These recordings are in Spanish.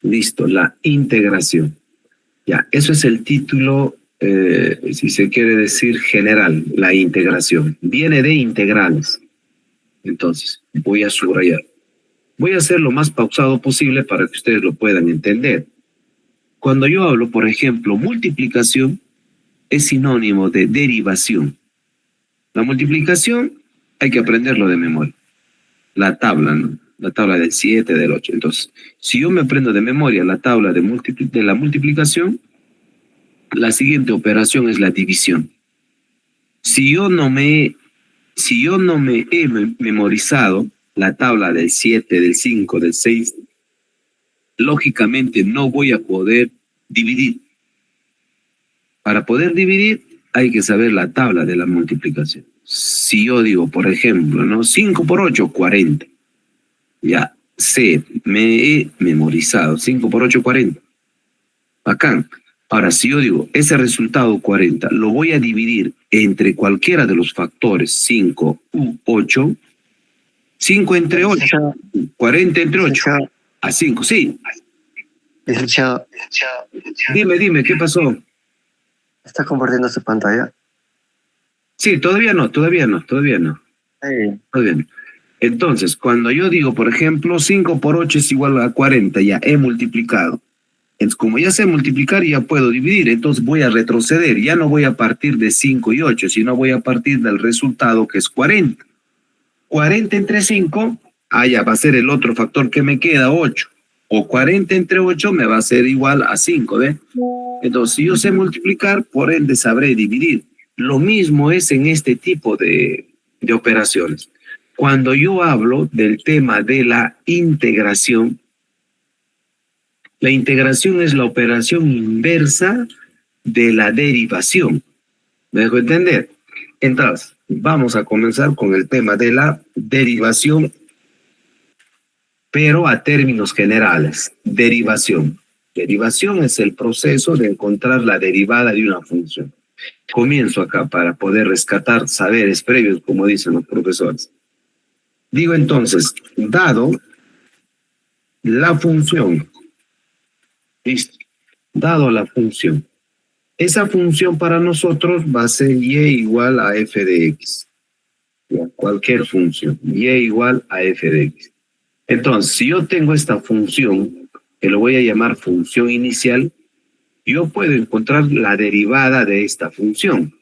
Listo, la integración. Ya, eso es el título, si se quiere decir general, la integración. Viene de integrales. Entonces, voy a subrayar. Voy a hacer lo más pausado posible para que ustedes lo puedan entender. Cuando yo hablo, por ejemplo, multiplicación, es sinónimo de derivación. La multiplicación hay que aprenderlo de memoria. La tabla, ¿no? La tabla del 7, del 8. Entonces, si yo me aprendo de memoria la tabla de la multiplicación, la siguiente operación es la división. Si yo no me he memorizado la tabla del 7, del 5, del 6, lógicamente no voy a poder dividir. Para poder dividir hay que saber la tabla de la multiplicación. Si yo digo, por ejemplo, ¿no? 5 por 8, 40. Ya sé, me he memorizado. 5 por 8, 40. Bacán. Ahora, si yo digo, ese resultado 40, lo voy a dividir entre cualquiera de los factores 5 u 8. 5 entre 8. 40 entre 8. A 5, sí. Licenciado, Dime, ¿qué pasó? ¿está compartiendo su pantalla? Sí, todavía no. Sí. Muy bien. Entonces, cuando yo digo, por ejemplo, 5 por 8 es igual a 40, ya he multiplicado. Entonces, como ya sé multiplicar, ya puedo dividir. Entonces voy a retroceder. Ya no voy a partir de 5 y 8, sino voy a partir del resultado que es 40. 40 entre 5, ya va a ser el otro factor que me queda, 8. O 40 entre 8 me va a ser igual a 5, ¿ve? Entonces, si yo sé multiplicar, por ende sabré dividir. Lo mismo es en este tipo de operaciones. Cuando yo hablo del tema de la integración es la operación inversa de la derivación. ¿Me dejo entender? Entonces, vamos a comenzar con el tema de la derivación, pero a términos generales. Derivación. Derivación es el proceso de encontrar la derivada de una función. Comienzo acá para poder rescatar saberes previos, como dicen los profesores. Digo entonces, dado la función, listo, dado la función, esa función para nosotros va a ser y igual a f de x. Cualquier función, y igual a f de x. Entonces, si yo tengo esta función, que lo voy a llamar función inicial, yo puedo encontrar la derivada de esta función.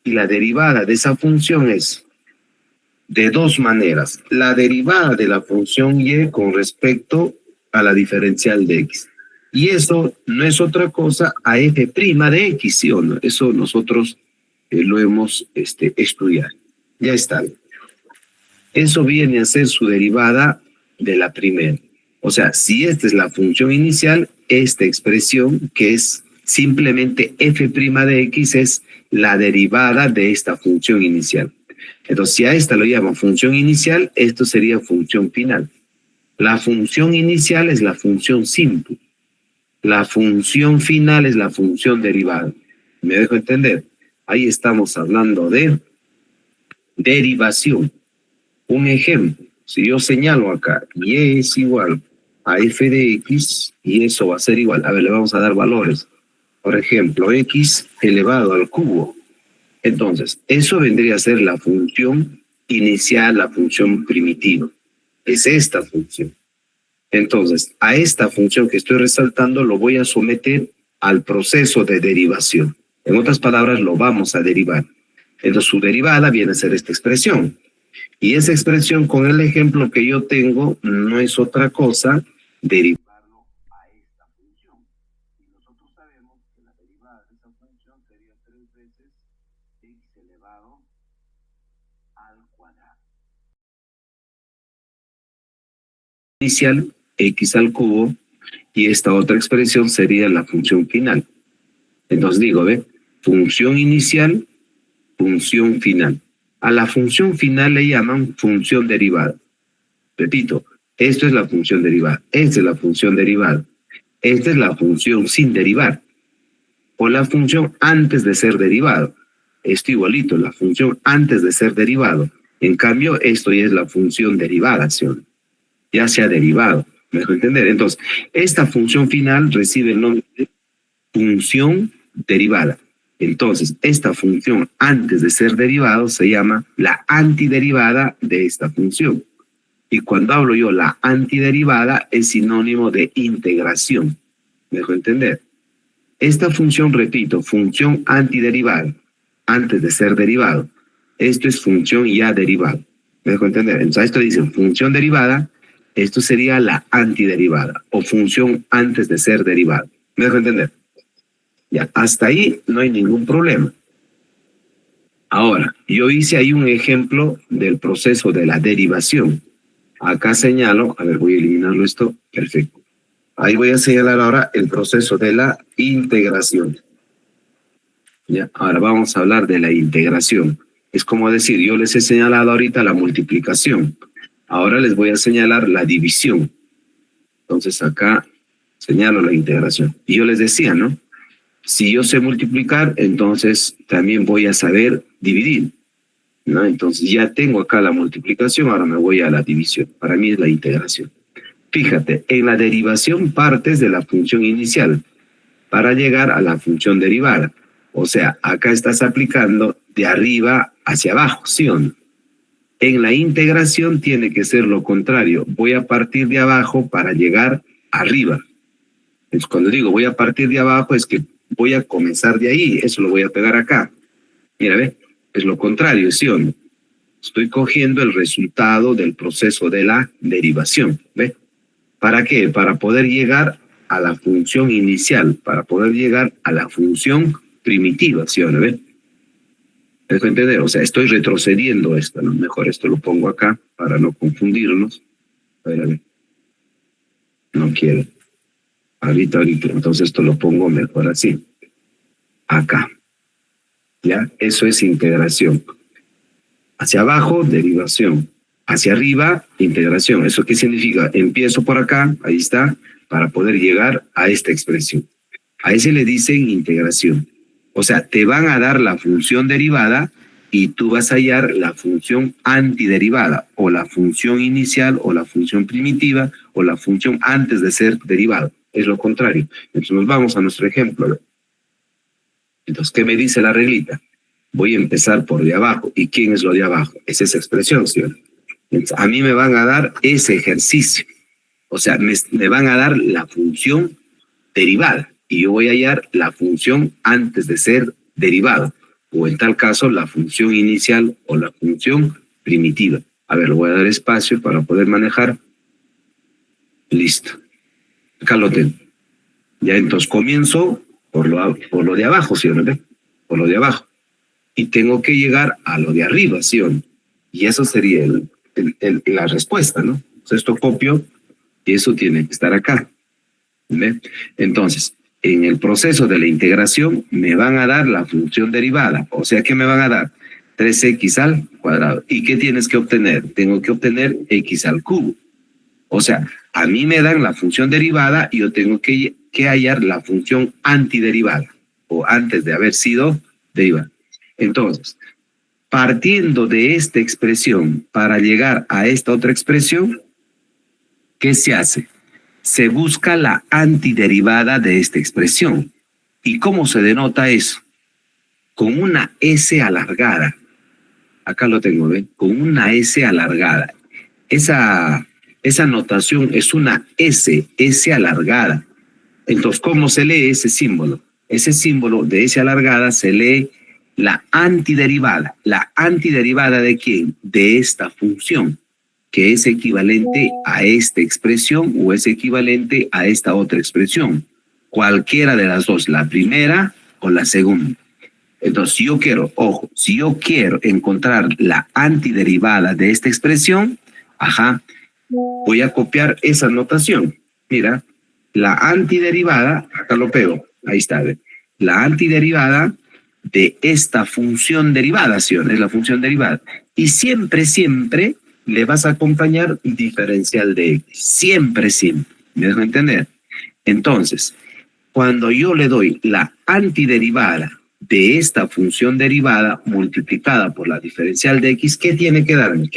Y la derivada de esa función es de dos maneras. La derivada de la función y con respecto a la diferencial de x. Y eso no es otra cosa a f' de x, ¿sí o no? Eso nosotros lo hemos estudiado. Ya está. Eso viene a ser su derivada de la primera. O sea, si esta es la función inicial, esta expresión que es simplemente f' de x es la derivada de esta función inicial. Entonces, si a esta lo llamo función inicial, esto sería función final. La función inicial es la función simple. La función final es la función derivada. ¿Me dejo entender? Ahí estamos hablando de derivación. Un ejemplo, si yo señalo acá, y es igual a f de x, y eso va a ser igual, a ver, le vamos a dar valores. Por ejemplo, x elevado al cubo. Entonces, eso vendría a ser la función inicial, la función primitiva. Es esta función. Entonces, a esta función que estoy resaltando lo voy a someter al proceso de derivación. En otras palabras, lo vamos a derivar. Entonces, su derivada viene a ser esta expresión. Y esa expresión con el ejemplo que yo tengo no es otra cosa derivarlo a esta función. Y nosotros sabemos que la derivada de esa función sería 3 veces x elevado al cuadrado. Inicial, x al cubo, y esta otra expresión sería la función final. Entonces digo, ¿ve? Función inicial, función final. A la función final le llaman función derivada. Repito, esto es la función derivada, esta es la función derivada, esta es la función sin derivar, o la función antes de ser derivado. Esto igualito, la función antes de ser derivado. En cambio, esto ya es la función derivada, ¿sí? Ya se ha derivado. ¿Me dejo entender? Entonces, esta función final recibe el nombre de función derivada. Entonces, esta función antes de ser derivado se llama la antiderivada de esta función. Y cuando hablo yo la antiderivada es sinónimo de integración. ¿Me dejo entender? Esta función, repito, función antiderivada, antes de ser derivado. Esto es función ya derivada. ¿Me dejo entender? Entonces, esto dice función derivada, esto sería la antiderivada, o función antes de ser derivada. ¿Me dejo entender? Ya, hasta ahí no hay ningún problema. Ahora, yo hice ahí un ejemplo del proceso de la derivación. Acá señalo, a ver, voy a eliminarlo esto, perfecto. Ahí voy a señalar ahora el proceso de la integración. Ya, ahora vamos a hablar de la integración. Es como decir, yo les he señalado ahorita la multiplicación. Ahora les voy a señalar la división. Entonces acá señalo la integración. Y yo les decía, ¿no? Si yo sé multiplicar, entonces también voy a saber dividir, ¿no? Entonces ya tengo acá la multiplicación, ahora me voy a la división. Para mí es la integración. Fíjate, en la derivación partes de la función inicial para llegar a la función derivada. O sea, acá estás aplicando de arriba hacia abajo, ¿sí o no? En la integración tiene que ser lo contrario. Voy a partir de abajo para llegar arriba. Entonces, cuando digo voy a partir de abajo es que voy a comenzar de ahí. Eso lo voy a pegar acá. Mira, ve, es lo contrario, ¿sí o no? Estoy cogiendo el resultado del proceso de la derivación, ¿ve? ¿Para qué? Para poder llegar a la función inicial, para poder llegar a la función primitiva, ¿sí o no? ¿Ve? ¿Me dejo entender? O sea, estoy retrocediendo esto, ¿no? Mejor esto lo pongo acá para no confundirnos. A ver. No quiero. Ahorita. Entonces esto lo pongo mejor así. Acá. ¿Ya? Eso es integración. Hacia abajo, derivación. Hacia arriba, integración. ¿Eso qué significa? Empiezo por acá, ahí está, para poder llegar a esta expresión. A ese le dicen integración. O sea, te van a dar la función derivada y tú vas a hallar la función antiderivada, o la función inicial, o la función primitiva, o la función antes de ser derivado. Es lo contrario. Entonces nos vamos a nuestro ejemplo. Entonces, ¿qué me dice la reglita? Voy a empezar por de abajo. ¿Y quién es lo de abajo? Es esa expresión, ¿sí? Entonces, a mí me van a dar ese ejercicio. O sea, me van a dar la función derivada. Y yo voy a hallar la función antes de ser derivado. O en tal caso, la función inicial o la función primitiva. A ver, le voy a dar espacio para poder manejar. Listo. Acá lo tengo. Ya entonces comienzo por lo de abajo, ¿sí o no? Por lo de abajo. Y tengo que llegar a lo de arriba, ¿sí o no? Y eso sería la respuesta, ¿no? Entonces esto copio y eso tiene que estar acá. ¿Ve? Entonces, en el proceso de la integración me van a dar la función derivada. O sea, ¿qué me van a dar? 3x al cuadrado. ¿Y qué tienes que obtener? Tengo que obtener x al cubo. O sea, a mí me dan la función derivada y yo tengo que hallar la función antiderivada, o antes de haber sido derivada. Entonces, partiendo de esta expresión para llegar a esta otra expresión, ¿qué se hace? Se busca la antiderivada de esta expresión. ¿Y cómo se denota eso? Con una S alargada. Acá lo tengo, ¿ven? Con una S alargada. Esa notación es una S alargada. Entonces, ¿cómo se lee ese símbolo? Ese símbolo de S alargada se lee la antiderivada. ¿La antiderivada de quién? De esta función, que es equivalente a esta expresión o es equivalente a esta otra expresión. Cualquiera de las dos, la primera o la segunda. Entonces, si yo quiero, ojo, si yo quiero encontrar la antiderivada de esta expresión, voy a copiar esa notación. Mira, la antiderivada, acá lo pego, ahí está, ¿ve? La antiderivada de esta función derivada, ¿sí? Es la función derivada. Y siempre le vas a acompañar diferencial de x. Siempre. ¿Me dejo entender? Entonces, cuando yo le doy la antiderivada de esta función derivada multiplicada por la diferencial de x, ¿qué tiene que darme?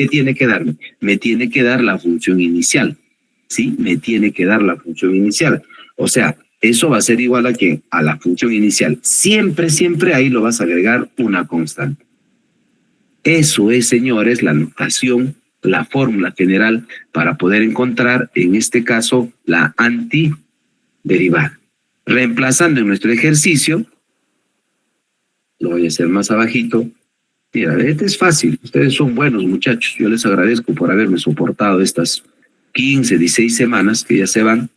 Me tiene que dar la función inicial. ¿sí? Me tiene que dar la función inicial. O sea, eso va a ser igual a ¿qué? A la función inicial. Siempre, siempre ahí lo vas a agregar una constante. Eso es, señores, la notación, la fórmula general para poder encontrar, en este caso, la antiderivada. Reemplazando en nuestro ejercicio, lo voy a hacer más abajito. Mira, este es fácil. Ustedes son buenos muchachos. Yo les agradezco por haberme soportado estas 15, 16 semanas que ya se van.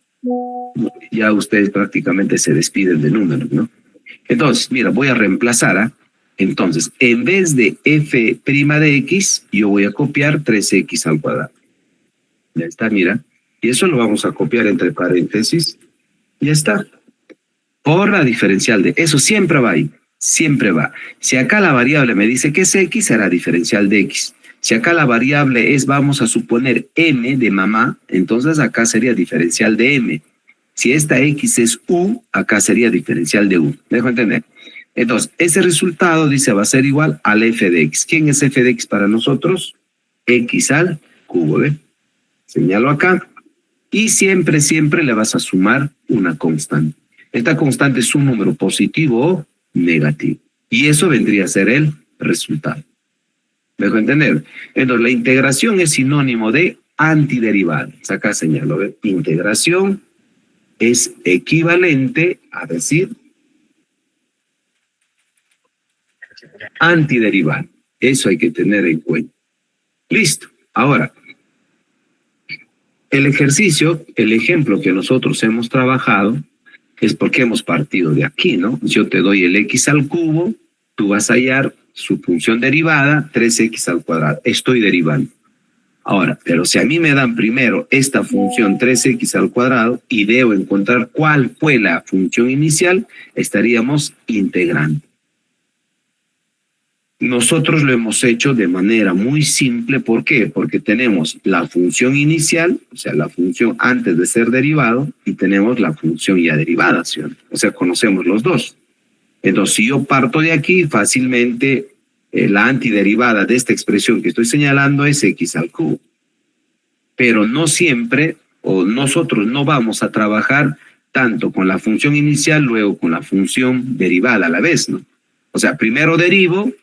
Ya ustedes prácticamente se despiden de números, ¿no? Entonces, mira, voy a reemplazar a, entonces, en vez de f' de x, yo voy a copiar 3x al cuadrado. Ya está, mira. Y eso lo vamos a copiar entre paréntesis. Ya está. Por la diferencial de, eso siempre va ahí. Siempre va. Si acá la variable me dice que es x, será diferencial de x. Si acá la variable es, vamos a suponer m de mamá, entonces acá sería diferencial de m. Si esta x es u, acá sería diferencial de u. ¿Me dejo entender? Entonces, ese resultado dice va a ser igual al f de x. ¿Quién es f de x para nosotros? X al cubo, ¿ve? Señalo acá. Y siempre, siempre le vas a sumar una constante. Esta constante es un número positivo o negativo. Y eso vendría a ser el resultado. ¿Me dejo entender? Entonces, la integración es sinónimo de antiderivada. Acá señalo, ¿ve? Integración es equivalente a decir antiderivada. Eso hay que tener en cuenta. Listo. Ahora, el ejercicio, el ejemplo que nosotros hemos trabajado es porque hemos partido de aquí, ¿no? Yo te doy el x al cubo, tú vas a hallar su función derivada, 3x al cuadrado. Estoy derivando. Ahora, pero si a mí me dan primero esta función 3x al cuadrado y debo encontrar cuál fue la función inicial, estaríamos integrando. Nosotros lo hemos hecho de manera muy simple. ¿Por qué? Porque tenemos la función inicial, o sea, la función antes de ser derivado, y tenemos la función ya derivada, ¿sí? O sea, conocemos los dos. Entonces, si yo parto de aquí, fácilmente la antiderivada de esta expresión que estoy señalando es x al cubo. Pero no siempre, o nosotros no vamos a trabajar tanto con la función inicial, luego con la función derivada a la vez, ¿no? O sea, primero derivo,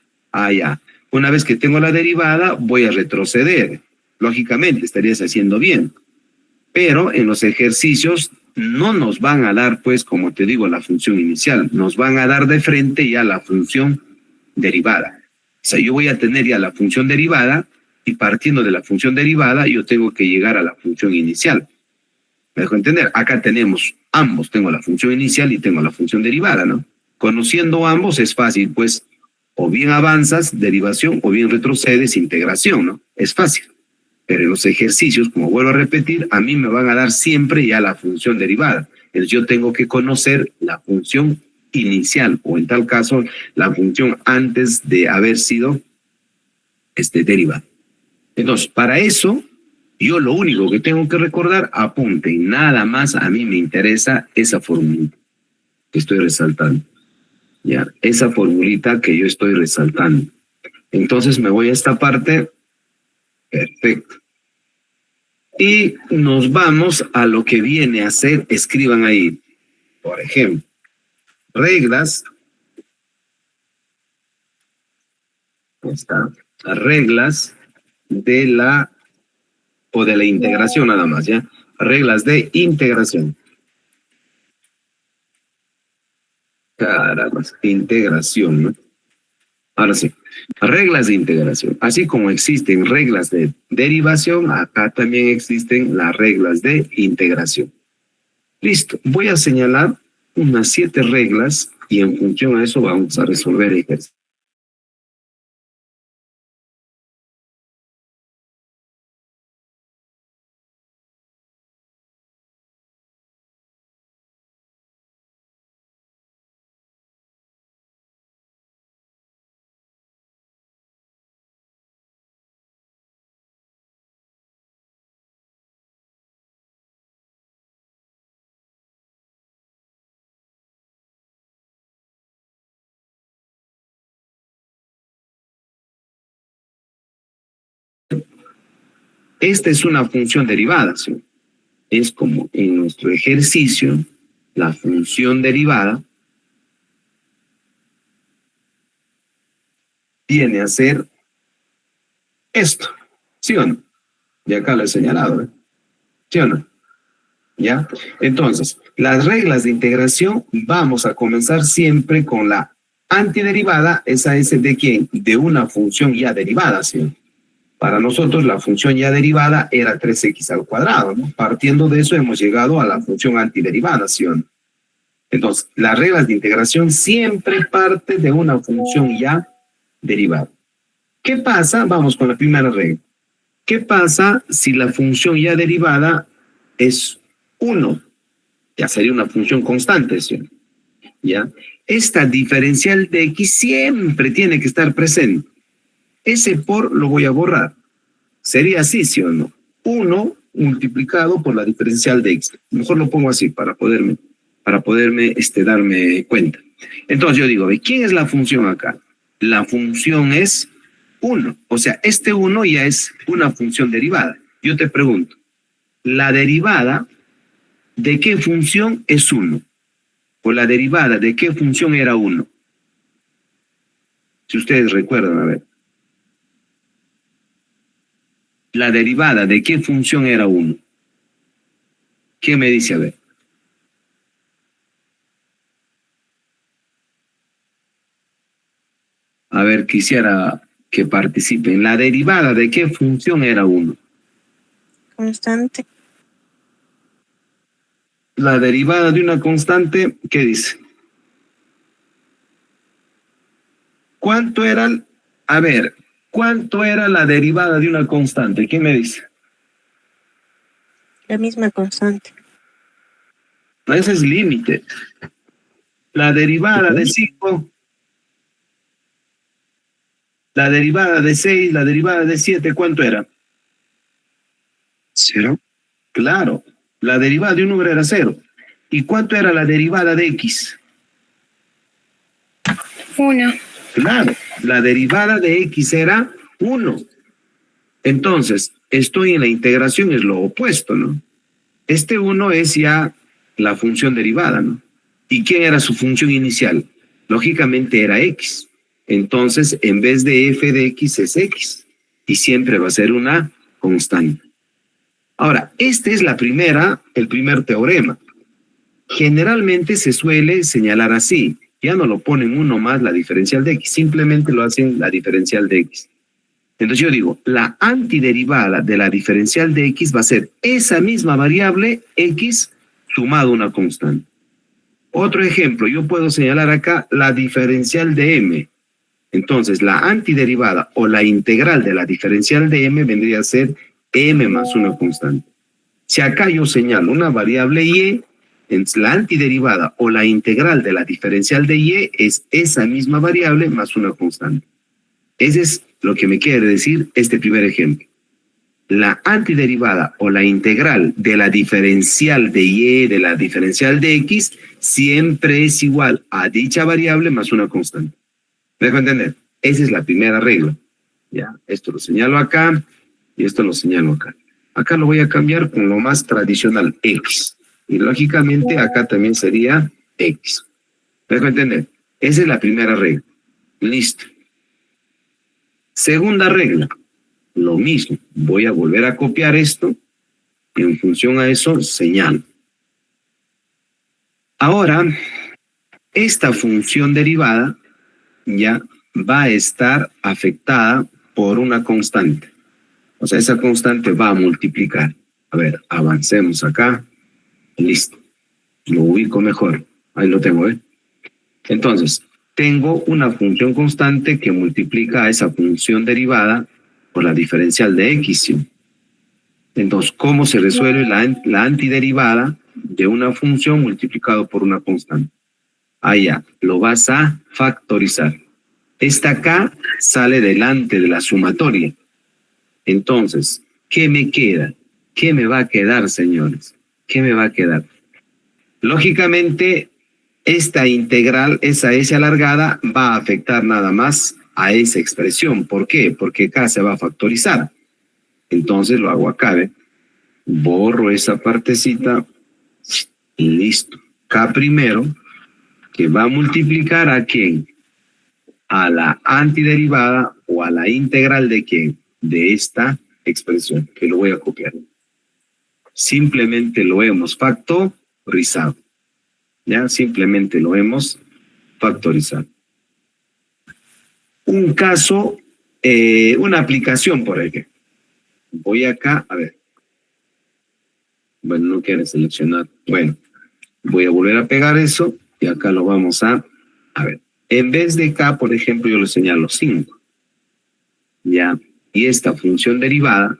ya. Una vez que tengo la derivada, voy a retroceder. Lógicamente, estarías haciendo bien. Pero en los ejercicios no nos van a dar, pues, como te digo, la función inicial. Nos van a dar de frente ya la función derivada. O sea, yo voy a tener ya la función derivada y partiendo de la función derivada, yo tengo que llegar a la función inicial. ¿Me dejo entender? Acá tenemos ambos. Tengo la función inicial y tengo la función derivada, ¿no? Conociendo ambos es fácil, pues, o bien avanzas, derivación, o bien retrocedes, integración, ¿no? Es fácil. Pero en los ejercicios, como vuelvo a repetir, a mí me van a dar siempre ya la función derivada. Entonces yo tengo que conocer la función inicial, o en tal caso, la función antes de haber sido derivada. Entonces, para eso, yo lo único que tengo que recordar, apunten, nada más a mí me interesa esa formulita que estoy resaltando. Ya, esa formulita que yo estoy resaltando. Entonces me voy a esta parte. Perfecto. Y nos vamos a lo que viene a ser, escriban ahí, por ejemplo, reglas. Están las reglas de la, o de la integración nada más, ¿ya? Reglas de integración. Caramba, integración, ¿no? Ahora sí, reglas de integración. Así como existen reglas de derivación, acá también existen las reglas de integración. Listo, voy a señalar unas 7 reglas y en función a eso vamos a resolver el ejercicio. Esta es una función derivada, ¿sí? es como en nuestro ejercicio, la función derivada viene a ser esto, ¿sí o no? Y acá lo he señalado, ¿eh? ¿Sí o no? ¿Ya? Entonces, las reglas de integración vamos a comenzar siempre con la antiderivada, esa es de ¿quién? De una función ya derivada, ¿sí? Para nosotros la función ya derivada era 3x al cuadrado, ¿no? Partiendo de eso hemos llegado a la función antiderivada, ¿sí o no? Entonces, las reglas de integración siempre parten de una función ya derivada. ¿Qué pasa? Vamos con la primera regla. ¿Qué pasa si la función ya derivada es 1? Ya sería una función constante, ¿sí? ¿Ya? Esta diferencial de x siempre tiene que estar presente. Ese por lo voy a borrar. Sería así, ¿sí o no? 1 multiplicado por la diferencial de x. Mejor lo pongo así para poderme darme cuenta. Entonces yo digo, ¿quién es la función acá? La función es 1. O sea, este 1 ya es una función derivada. Yo te pregunto, ¿la derivada de qué función es 1? ¿O la derivada de qué función era 1? Si ustedes recuerdan, a ver. ¿La derivada de qué función era 1? ¿Qué me dice? A ver. A ver, quisiera que participen. ¿La derivada de qué función era 1? Constante. La derivada de una constante, ¿qué dice? ¿Cuánto era? A ver, ¿cuánto era la derivada de una constante? ¿Qué me dice? La misma constante. No, ese es límite. La derivada de 5, la derivada de 6, la derivada de 7, ¿cuánto era? 0. Claro, la derivada de un número era 0. ¿Y cuánto era la derivada de x? 1. Claro, la derivada de x era 1. Entonces, estoy en la integración, es lo opuesto, ¿no? Este 1 es ya la función derivada, ¿no? ¿Y quién era su función inicial? Lógicamente era x. Entonces, en vez de f de x es x. Y siempre va a ser una constante. Ahora, este es el primer teorema. Generalmente se suele señalar así. Ya no lo ponen 1 más la diferencial de x, simplemente lo hacen la diferencial de x. Entonces yo digo, la antiderivada de la diferencial de x va a ser esa misma variable x sumado a una constante. Otro ejemplo, yo puedo señalar acá la diferencial de m. Entonces la antiderivada o la integral de la diferencial de m vendría a ser m más una constante. Si acá yo señalo una variable y, la antiderivada o la integral de la diferencial de y es esa misma variable más una constante. Ese es lo que me quiere decir este primer ejemplo. La antiderivada o la integral de la diferencial de y de la diferencial de x siempre es igual a dicha variable más una constante. ¿Me dejo entender? Esa es la primera regla. Ya, esto lo señalo acá y esto lo señalo acá. Acá lo voy a cambiar con lo más tradicional, x. Y lógicamente acá también sería x. ¿Me dejo entender? Esa es la primera regla. Listo. Segunda regla. Lo mismo. Voy a volver a copiar esto. Y en función a eso, señalo. Ahora, esta función derivada ya va a estar afectada por una constante. O sea, esa constante va a multiplicar. A ver, avancemos acá. Listo. Lo ubico mejor. Ahí lo tengo, ¿eh? Entonces, tengo una función constante que multiplica a esa función derivada por la diferencial de x. ¿Sí? Entonces, ¿cómo se resuelve la antiderivada de una función multiplicado por una constante? Allá, lo vas a factorizar. Esta acá sale delante de la sumatoria. Entonces, ¿qué me queda? ¿Qué me va a quedar, señores? ¿Qué me va a quedar? Lógicamente, esta integral, esa S alargada, va a afectar nada más a esa expresión. ¿Por qué? Porque acá se va a factorizar. Entonces lo hago acá, ¿ve? Borro esa partecita y listo. K primero, que va a multiplicar ¿a quién? A la antiderivada o a la integral de quién? De esta expresión, que lo voy a copiar. Simplemente lo hemos factorizado. Ya, simplemente lo hemos factorizado. Un caso, una aplicación, por ejemplo. Voy acá, a ver. Bueno, no quiere seleccionar. Bueno, voy a volver a pegar eso y acá lo vamos a ver. En vez de K, por ejemplo, yo le señalo 5. Ya, y esta función derivada,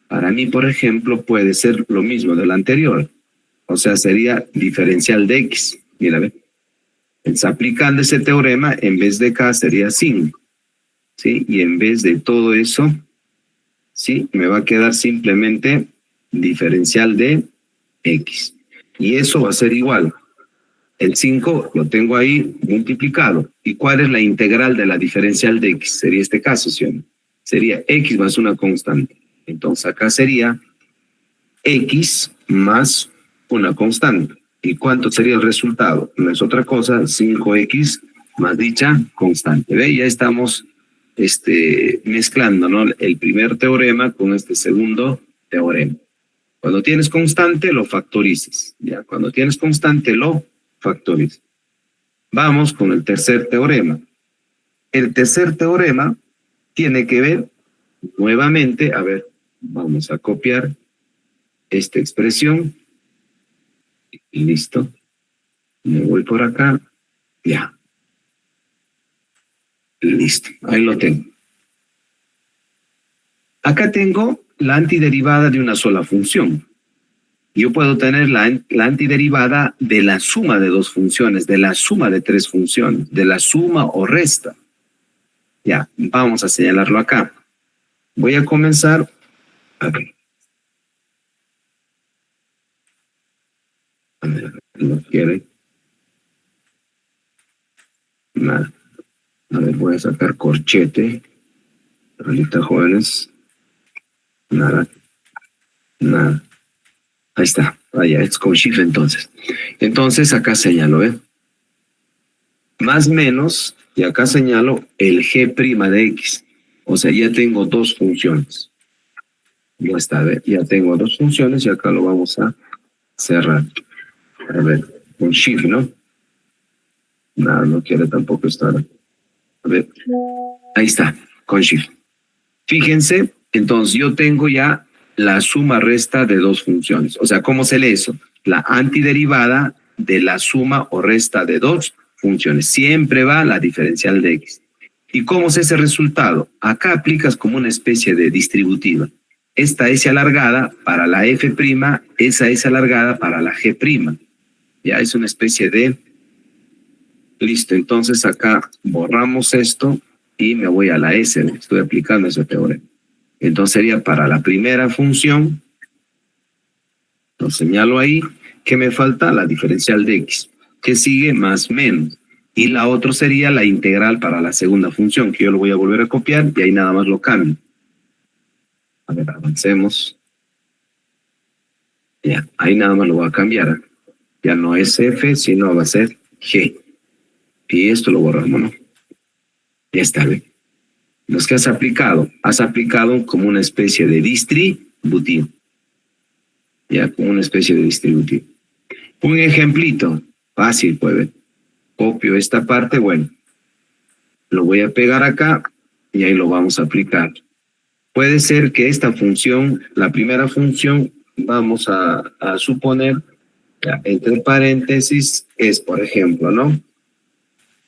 para mí, por ejemplo, puede ser lo mismo de la anterior. O sea, sería diferencial de X. Mira, ve. Está aplicando ese teorema, en vez de K sería 5. ¿Sí? Y en vez de todo eso, ¿sí? Me va a quedar simplemente diferencial de X. Y eso va a ser igual. El 5 lo tengo ahí multiplicado. ¿Y cuál es la integral de la diferencial de X? Sería este caso, ¿sí o no? Sería X más una constante. Entonces acá sería X más una constante. ¿Y cuánto sería el resultado? No es otra cosa, 5X más dicha constante. ¿Ve? Ya estamos mezclando, ¿no? El primer teorema con este segundo teorema. Cuando tienes constante, lo factorizas. ¿Ya? Cuando tienes constante, lo factorizas. Vamos con el tercer teorema. El tercer teorema tiene que ver nuevamente, a ver, vamos a copiar esta expresión. Y listo. Me voy por acá. Ya. Listo. Ahí lo tengo. Acá tengo la antiderivada de una sola función. Yo puedo tener la antiderivada de la suma de dos funciones, de la suma de tres funciones, de la suma o resta. Ya, vamos a señalarlo acá. Voy a comenzar. Okay. A ver, no quiere. Nada. A ver, voy a sacar corchete. Ahorita, jóvenes. Nada. Nada. Ahí está. Vaya, es con shift entonces. Entonces acá señalo, ¿eh? Más menos, y acá señalo el G' de X. O sea, ya tengo dos funciones. Ya está, ¿ve? Ya tengo dos funciones y acá lo vamos a cerrar. A ver, con shift, ¿no? Nada, no quiere tampoco estar. A ver, ahí está, con shift. Fíjense, entonces yo tengo ya la suma resta de dos funciones. O sea, ¿cómo se lee eso? La antiderivada de la suma o resta de dos funciones. Siempre va la diferencial de X. ¿Y cómo es ese resultado? Acá aplicas como una especie de distributiva. Esta S alargada para la F', esa S alargada para la G'. Ya es una especie de... Listo, entonces acá borramos esto y me voy a la S. Estoy aplicando ese teorema. Entonces sería para la primera función, lo señalo ahí, que me falta la diferencial de X, que sigue más menos. Y la otra sería la integral para la segunda función, que yo lo voy a volver a copiar y ahí nada más lo cambio. A ver, avancemos. Ya, ahí nada más lo voy a cambiar. Ya no es F, sino va a ser G. Y esto lo borramos, ¿no? Ya está bien. Los que has aplicado como una especie de distributivo. Ya, como una especie de distributivo. Un ejemplito, fácil, pues ver. Copio esta parte, bueno. Lo voy a pegar acá y ahí lo vamos a aplicar. Puede ser que esta función, la primera función, vamos a suponer, ya, entre paréntesis, es, por ejemplo, ¿no?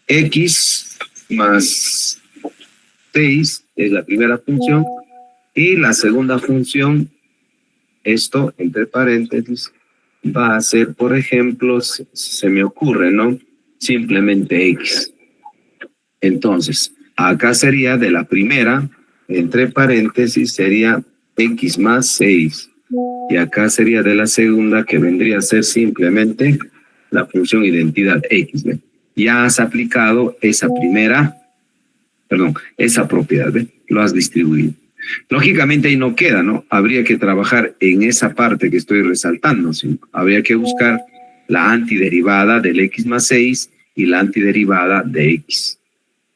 X más 6 es la primera función y la segunda función, esto entre paréntesis, va a ser, por ejemplo, se me ocurre, ¿no? Simplemente X. Entonces, acá sería de la primera, entre paréntesis, sería X más 6. Y acá sería de la segunda, que vendría a ser simplemente la función identidad X, ¿ve? Ya has aplicado esa primera, esa propiedad, ¿ve? Lo has distribuido. Lógicamente ahí no queda, ¿no? Habría que trabajar en esa parte que estoy resaltando, ¿sí? Habría que buscar la antiderivada del x más 6 y la antiderivada de x.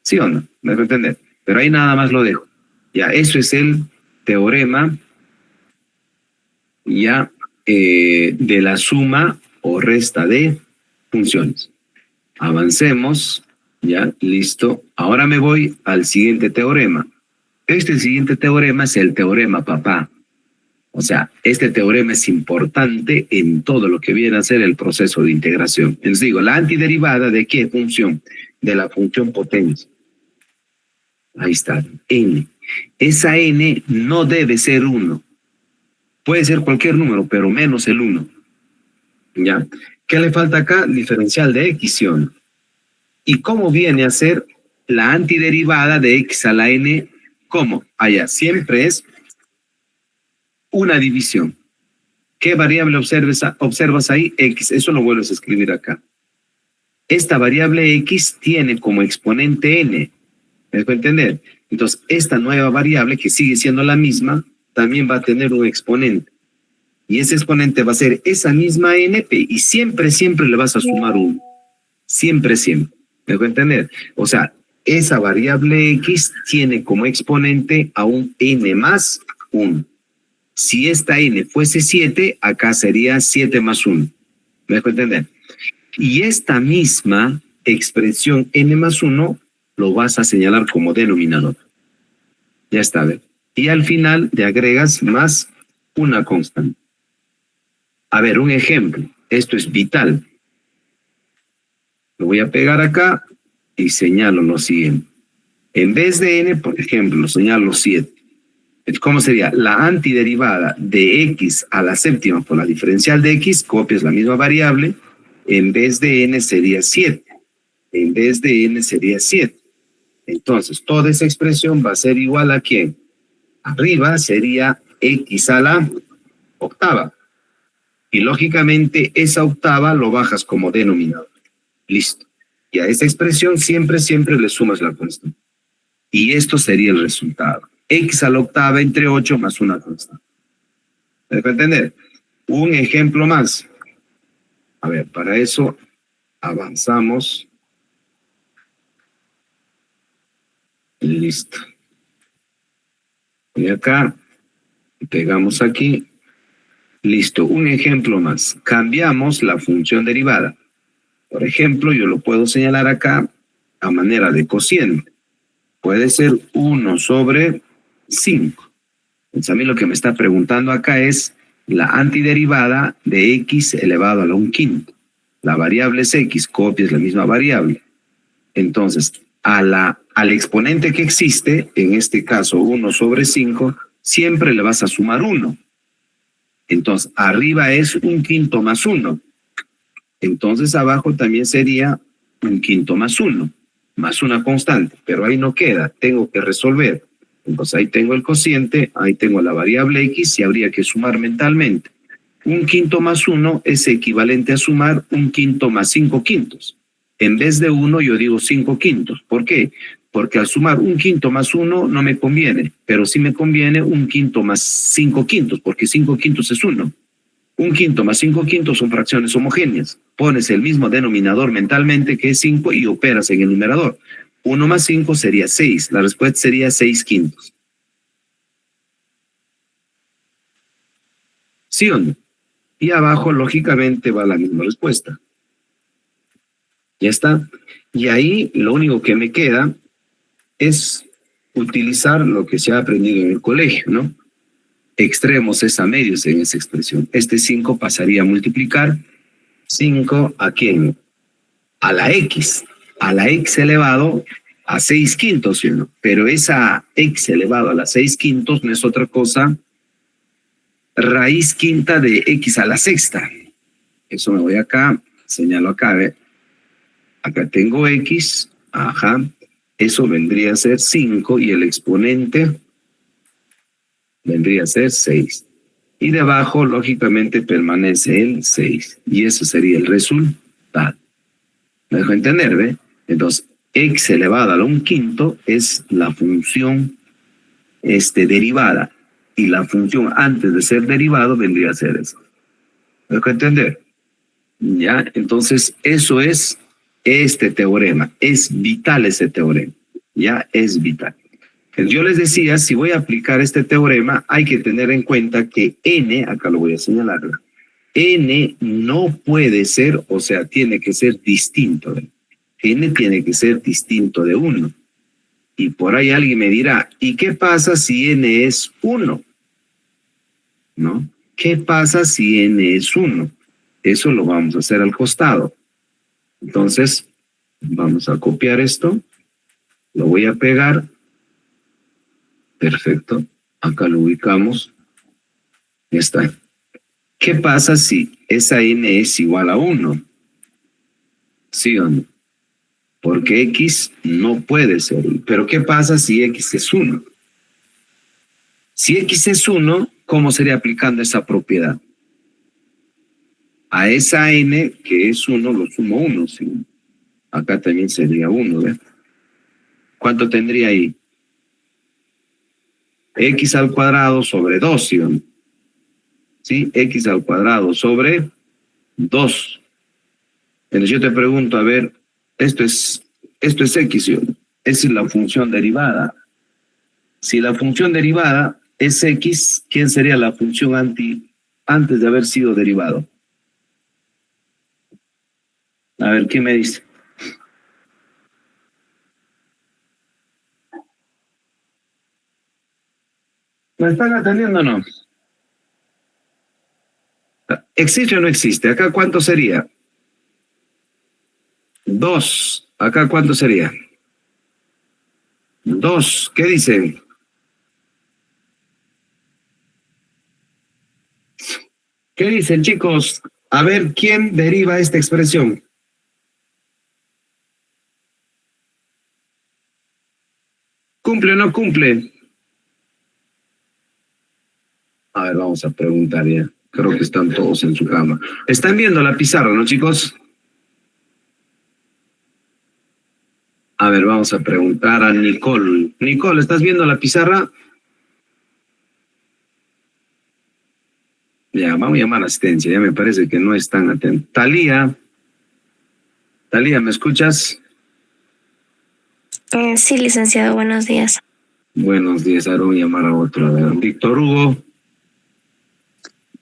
¿Sí o no? ¿Me dejo entender? Pero ahí nada más lo dejo. Ya, eso es el teorema ya de la suma o resta de funciones. Avancemos, ya, listo. Ahora me voy al siguiente teorema. Este siguiente teorema es el teorema papá. O sea, este teorema es importante en todo lo que viene a ser el proceso de integración. Les digo, la antiderivada ¿de qué función? De la función potencia. Ahí está, n. Esa n no debe ser 1. Puede ser cualquier número, pero menos el 1. ¿Ya? ¿Qué le falta acá? Diferencial de x, ¿sí o no? ¿Y cómo viene a ser la antiderivada de x a la n? ¿Cómo? Allá, siempre es una división. ¿Qué variable observas ahí? X. Eso lo vuelves a escribir acá. Esta variable x tiene como exponente n. ¿Me dejo entender? Entonces, esta nueva variable, que sigue siendo la misma, también va a tener un exponente. Y ese exponente va a ser esa misma np. Y siempre, siempre le vas a sumar 1. Siempre, siempre. ¿Me dejo entender? O sea, esa variable x tiene como exponente a un n más 1. Si esta n fuese 7, acá sería 7 más 1. ¿Me dejo entender? Y esta misma expresión n más 1 lo vas a señalar como denominador. Ya está, ¿ve? Y al final le agregas más una constante. A ver, un ejemplo. Esto es vital. Lo voy a pegar acá y señalo lo siguiente. En vez de n, por ejemplo, lo señalo 7. ¿Cómo sería? La antiderivada de x a la séptima por la diferencial de x, copias la misma variable, en vez de n sería 7. En vez de n sería 7. Entonces, toda esa expresión va a ser igual a ¿quién? Arriba sería x a la octava. Y lógicamente esa octava lo bajas como denominador. Listo. Y a esa expresión siempre, siempre le sumas la constante. Y esto sería el resultado. X a la octava entre 8 más una constante. ¿Me dejo entender? Un ejemplo más. A ver, para eso avanzamos. Listo. Y acá, pegamos aquí. Listo, un ejemplo más. Cambiamos la función derivada. Por ejemplo, yo lo puedo señalar acá a manera de cociente. Puede ser 1 sobre 5. Entonces a mí lo que me está preguntando acá es la antiderivada de x elevado a la 1/5. La variable es x, copias la misma variable. Entonces, al exponente que existe, en este caso 1 sobre 5, siempre le vas a sumar 1. Entonces, arriba es 1/5 más 1. Entonces, abajo también sería 1/5 más 1, más una constante. Pero ahí no queda, tengo que resolver. Entonces, ahí tengo el cociente, ahí tengo la variable x y habría que sumar mentalmente. 1/5 más 1 es equivalente a sumar 1/5 más 5/5. En vez de 1, yo digo 5/5. ¿Por qué? Porque al sumar 1/5 más 1 no me conviene, pero sí me conviene 1/5 más 5/5, porque 5/5 es 1. 1/5 más 5/5 son fracciones homogéneas. Pones el mismo denominador mentalmente, que es 5, y operas en el numerador. 1 más 5 sería 6. La respuesta sería 6/5. ¿Sí o no? Y abajo, lógicamente, va la misma respuesta. Ya está. Y ahí lo único que me queda es utilizar lo que se ha aprendido en el colegio, ¿no? Extremos es a medios en esa expresión. Este 5 pasaría a multiplicar 5 ¿a quién? A la x. A la x elevado a 6/5, ¿sí o no? Pero esa x elevado a la 6/5 no es otra cosa, raíz quinta de x a la sexta. Eso me voy acá, señalo acá, ¿ve? Acá tengo x, ajá, eso vendría a ser 5 y el exponente vendría a ser 6. Y debajo, lógicamente, permanece el 6. Y eso sería el resultado. ¿Me dejo entender, ve? Entonces, x elevado a la 1/5 es la función derivada y la función antes de ser derivado vendría a ser eso. ¿Me dejo entender? ¿Ya? Entonces, eso es este teorema. Es vital ese teorema. ¿Ya? Es vital. Yo les decía, si voy a aplicar este teorema, hay que tener en cuenta que n, acá lo voy a señalar, n no puede ser, o sea, tiene que ser distinto. N tiene que ser distinto de 1. Y por ahí alguien me dirá, ¿y qué pasa si n es 1? ¿No? ¿Qué pasa si n es 1? Eso lo vamos a hacer al costado. Entonces, vamos a copiar esto. Lo voy a pegar. Perfecto. Acá lo ubicamos. Ya está. ¿Qué pasa si esa n es igual a 1? ¿Sí o no? Porque x no puede ser. Pero ¿qué pasa si x es 1? Si x es 1, ¿cómo sería aplicando esa propiedad? A esa n que es 1 lo sumo 1. ¿Sí? Acá también sería 1. ¿Ve? ¿Cuánto tendría ahí? X al cuadrado sobre 2. ¿Sí o no? ¿Sí? X al cuadrado sobre 2. Entonces yo te pregunto, a ver, esto es x, ¿sí o no? Esa es la función derivada. Si la función derivada es x, ¿quién sería la función antes de haber sido derivado? A ver, ¿quién me dice? ¿Me están atendiendo o no? ¿Existe o no existe? ¿Acá cuánto sería? 2. ¿Acá cuánto sería? 2. ¿Qué dicen? ¿Qué dicen, chicos? A ver, ¿quién deriva esta expresión? ¿Cumple o no cumple? A ver, vamos a preguntar ya. Creo que están todos en su cama. Están viendo la pizarra, ¿no, chicos? A ver, vamos a preguntar a Nicole. Nicole, ¿estás viendo la pizarra? Ya, vamos a llamar a asistencia. Ya me parece que no están atentos. Talía, ¿me escuchas? Sí, licenciado, buenos días. Buenos días, ahora voy a llamar a otro. A ver, Víctor Hugo.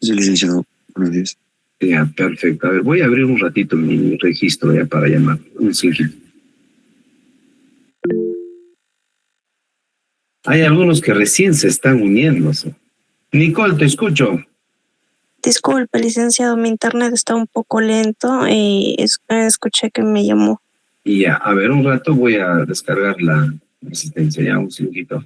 Sí, licenciado. Buenos días. Ya, perfecto. A ver, voy a abrir un ratito mi registro ya para llamar. Un segundito. Hay algunos que recién se están uniéndose. Nicole, te escucho. Disculpe, licenciado, mi internet está un poco lento y escuché que me llamó. Y ya, a ver, un rato voy a descargar la asistencia, ya, un segundito.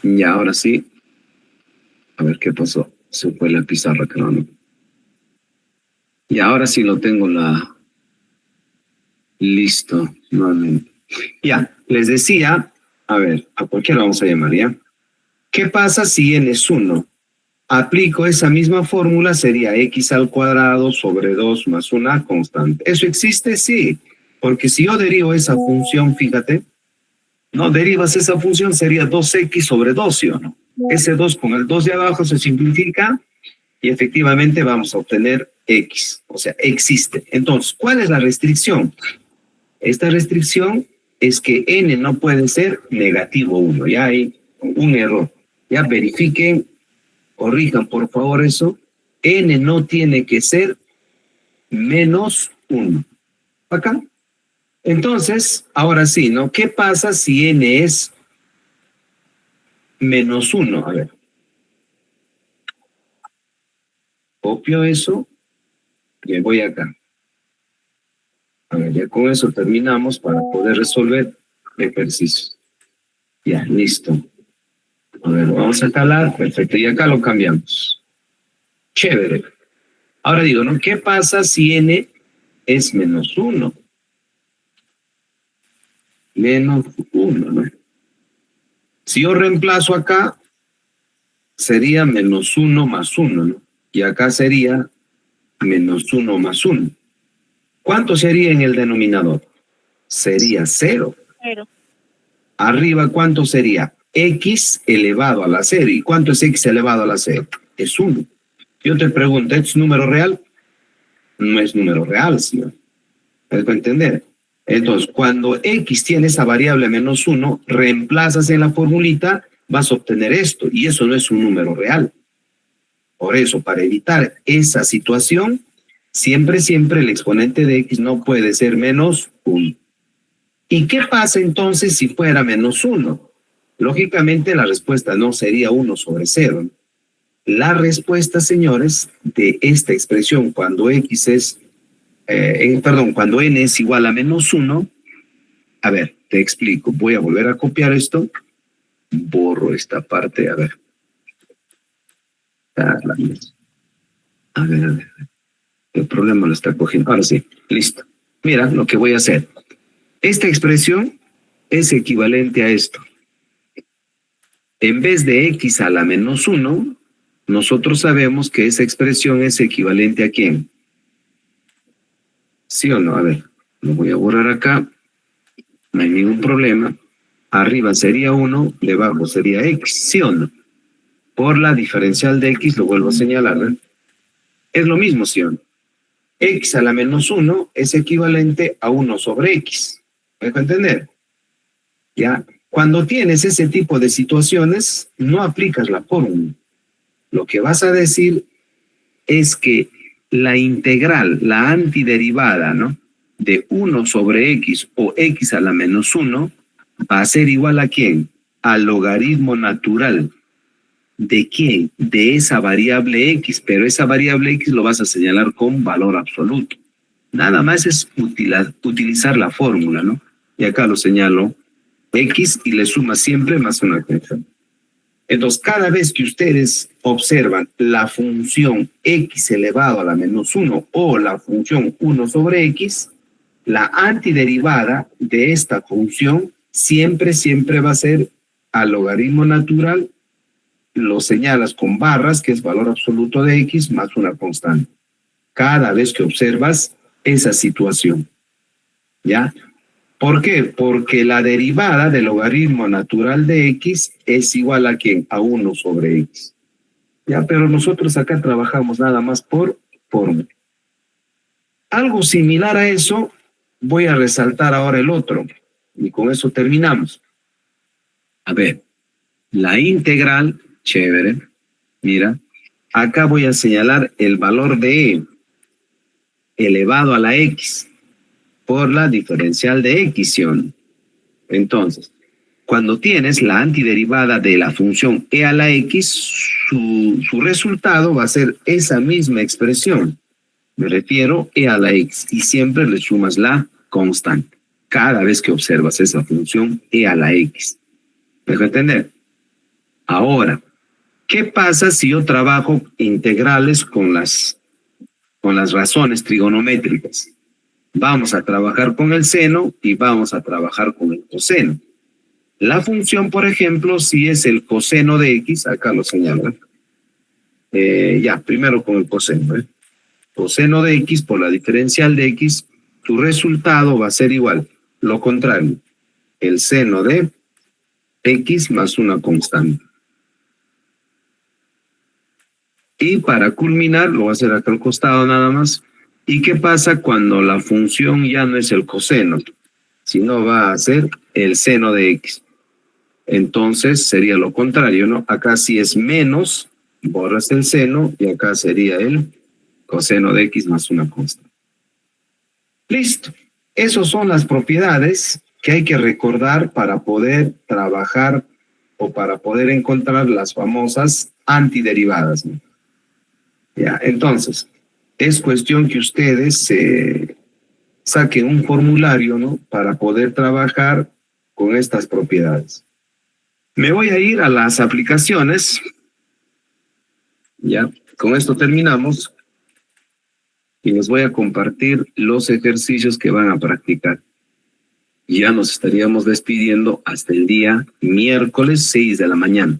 Y ahora sí. A ver qué pasó. Se fue la pizarra, creo, ¿no? Y ahora sí lo tengo listo nuevamente. Ya, les decía, a ver, a cualquiera vamos a llamar, ¿ya? ¿Qué pasa si n es 1? Aplico esa misma fórmula, sería x al cuadrado sobre 2 más una constante. ¿Eso existe? Sí, porque si yo derivo esa función, fíjate, no derivas esa función, sería 2x sobre 2, ¿sí o no? Ese 2 con el 2 de abajo se simplifica y efectivamente vamos a obtener x, o sea, existe. Entonces, ¿cuál es la restricción? Esta restricción es que n no puede ser negativo 1, ya hay un error. Ya verifiquen, corrijan por favor eso. N no tiene que ser menos 1. ¿Acá? Entonces, ahora sí, ¿no? ¿Qué pasa si n es menos 1? A ver. Copio eso y me voy acá. A ver, ya con eso terminamos para poder resolver ejercicios. Ya, listo. A ver, vamos a calar. Perfecto. Y acá lo cambiamos. Chévere. Ahora digo, ¿no? ¿Qué pasa si n es menos 1? Menos 1, ¿no? Si yo reemplazo acá, sería menos 1 más 1, ¿no? Y acá sería menos 1 más 1. ¿Cuánto sería en el denominador? Sería 0. Arriba, ¿cuánto sería? X elevado a la 0. ¿Y cuánto es X elevado a la 0? Es 1. Yo te pregunto, ¿es número real? No es número real, señor. ¿Puedes entender? Entonces, cuando X tiene esa variable menos 1, reemplazas en la formulita, vas a obtener esto. Y eso no es un número real. Por eso, para evitar esa situación, siempre el exponente de X no puede ser menos 1. ¿Y qué pasa entonces si fuera menos 1? Lógicamente la respuesta no sería 1 sobre 0. La respuesta, señores, de esta expresión cuando X es, cuando N es igual a menos 1, a ver, te explico. Voy a volver a copiar esto. Borro esta parte, a ver. A ver. El problema lo está cogiendo. Ahora sí, listo. Mira lo que voy a hacer. Esta expresión es equivalente a esto. En vez de x a la menos 1, nosotros sabemos que esa expresión es equivalente a ¿quién? ¿Sí o no? A ver, lo voy a borrar acá. No hay ningún problema. Arriba sería 1, debajo sería x, ¿sí o no? Por la diferencial de x, lo vuelvo a señalar, ¿eh? Es lo mismo, ¿sí o no? X a la menos 1 es equivalente a 1 sobre x. ¿Me dejo entender? ¿Ya? Cuando tienes ese tipo de situaciones, no aplicas la fórmula. Lo que vas a decir es que la integral, la antiderivada, ¿no? De 1 sobre x o x a la menos 1 va a ser igual a ¿quién? Al logaritmo natural. ¿De quién? De esa variable x, pero esa variable x lo vas a señalar con valor absoluto. Nada más es utilizar la fórmula, ¿no? Y acá lo señalo x y le suma siempre más una función. Entonces, cada vez que ustedes observan la función x elevado a la menos 1 o la función 1 sobre x, la antiderivada de esta función siempre va a ser al logaritmo natural, lo señalas con barras, que es valor absoluto de x más una constante. Cada vez que observas esa situación. ¿Ya? ¿Por qué? Porque la derivada del logaritmo natural de x es igual a ¿quién? A 1 sobre x. ¿Ya? Pero nosotros acá trabajamos nada más por fórmula. Algo similar a eso, voy a resaltar ahora el otro. Y con eso terminamos. A ver, la integral, chévere, mira, acá voy a señalar el valor de e elevado a la x por la diferencial de x, ¿sí o no? Entonces, cuando tienes la antiderivada de la función e a la x, su resultado va a ser esa misma expresión. Me refiero e a la x y siempre le sumas la constante. Cada vez que observas esa función e a la x. ¿Me dejo entender? Ahora, ¿qué pasa si yo trabajo integrales con las con las razones trigonométricas. Vamos a trabajar con el seno y vamos a trabajar con el coseno. La función, por ejemplo, si es el coseno de x, acá lo señalo. Ya, primero con el coseno. Coseno de x por la diferencial de x, tu resultado va a ser igual. Lo contrario, el seno de x más una constante. Y para culminar, lo voy a hacer acá al costado nada más. ¿Y qué pasa cuando la función ya no es el coseno, sino va a ser el seno de x? Entonces sería lo contrario, ¿no? Acá sí es menos, borras el seno, y acá sería el coseno de x más una constante. Listo. Esas son las propiedades que hay que recordar para poder trabajar o para poder encontrar las famosas antiderivadas, ¿no? Ya, entonces, es cuestión que ustedes saquen un formulario, ¿no? Para poder trabajar con estas propiedades. Me voy a ir a las aplicaciones. Ya, con esto terminamos. Y les voy a compartir los ejercicios que van a practicar. Ya nos estaríamos despidiendo hasta el día miércoles 6 de la mañana.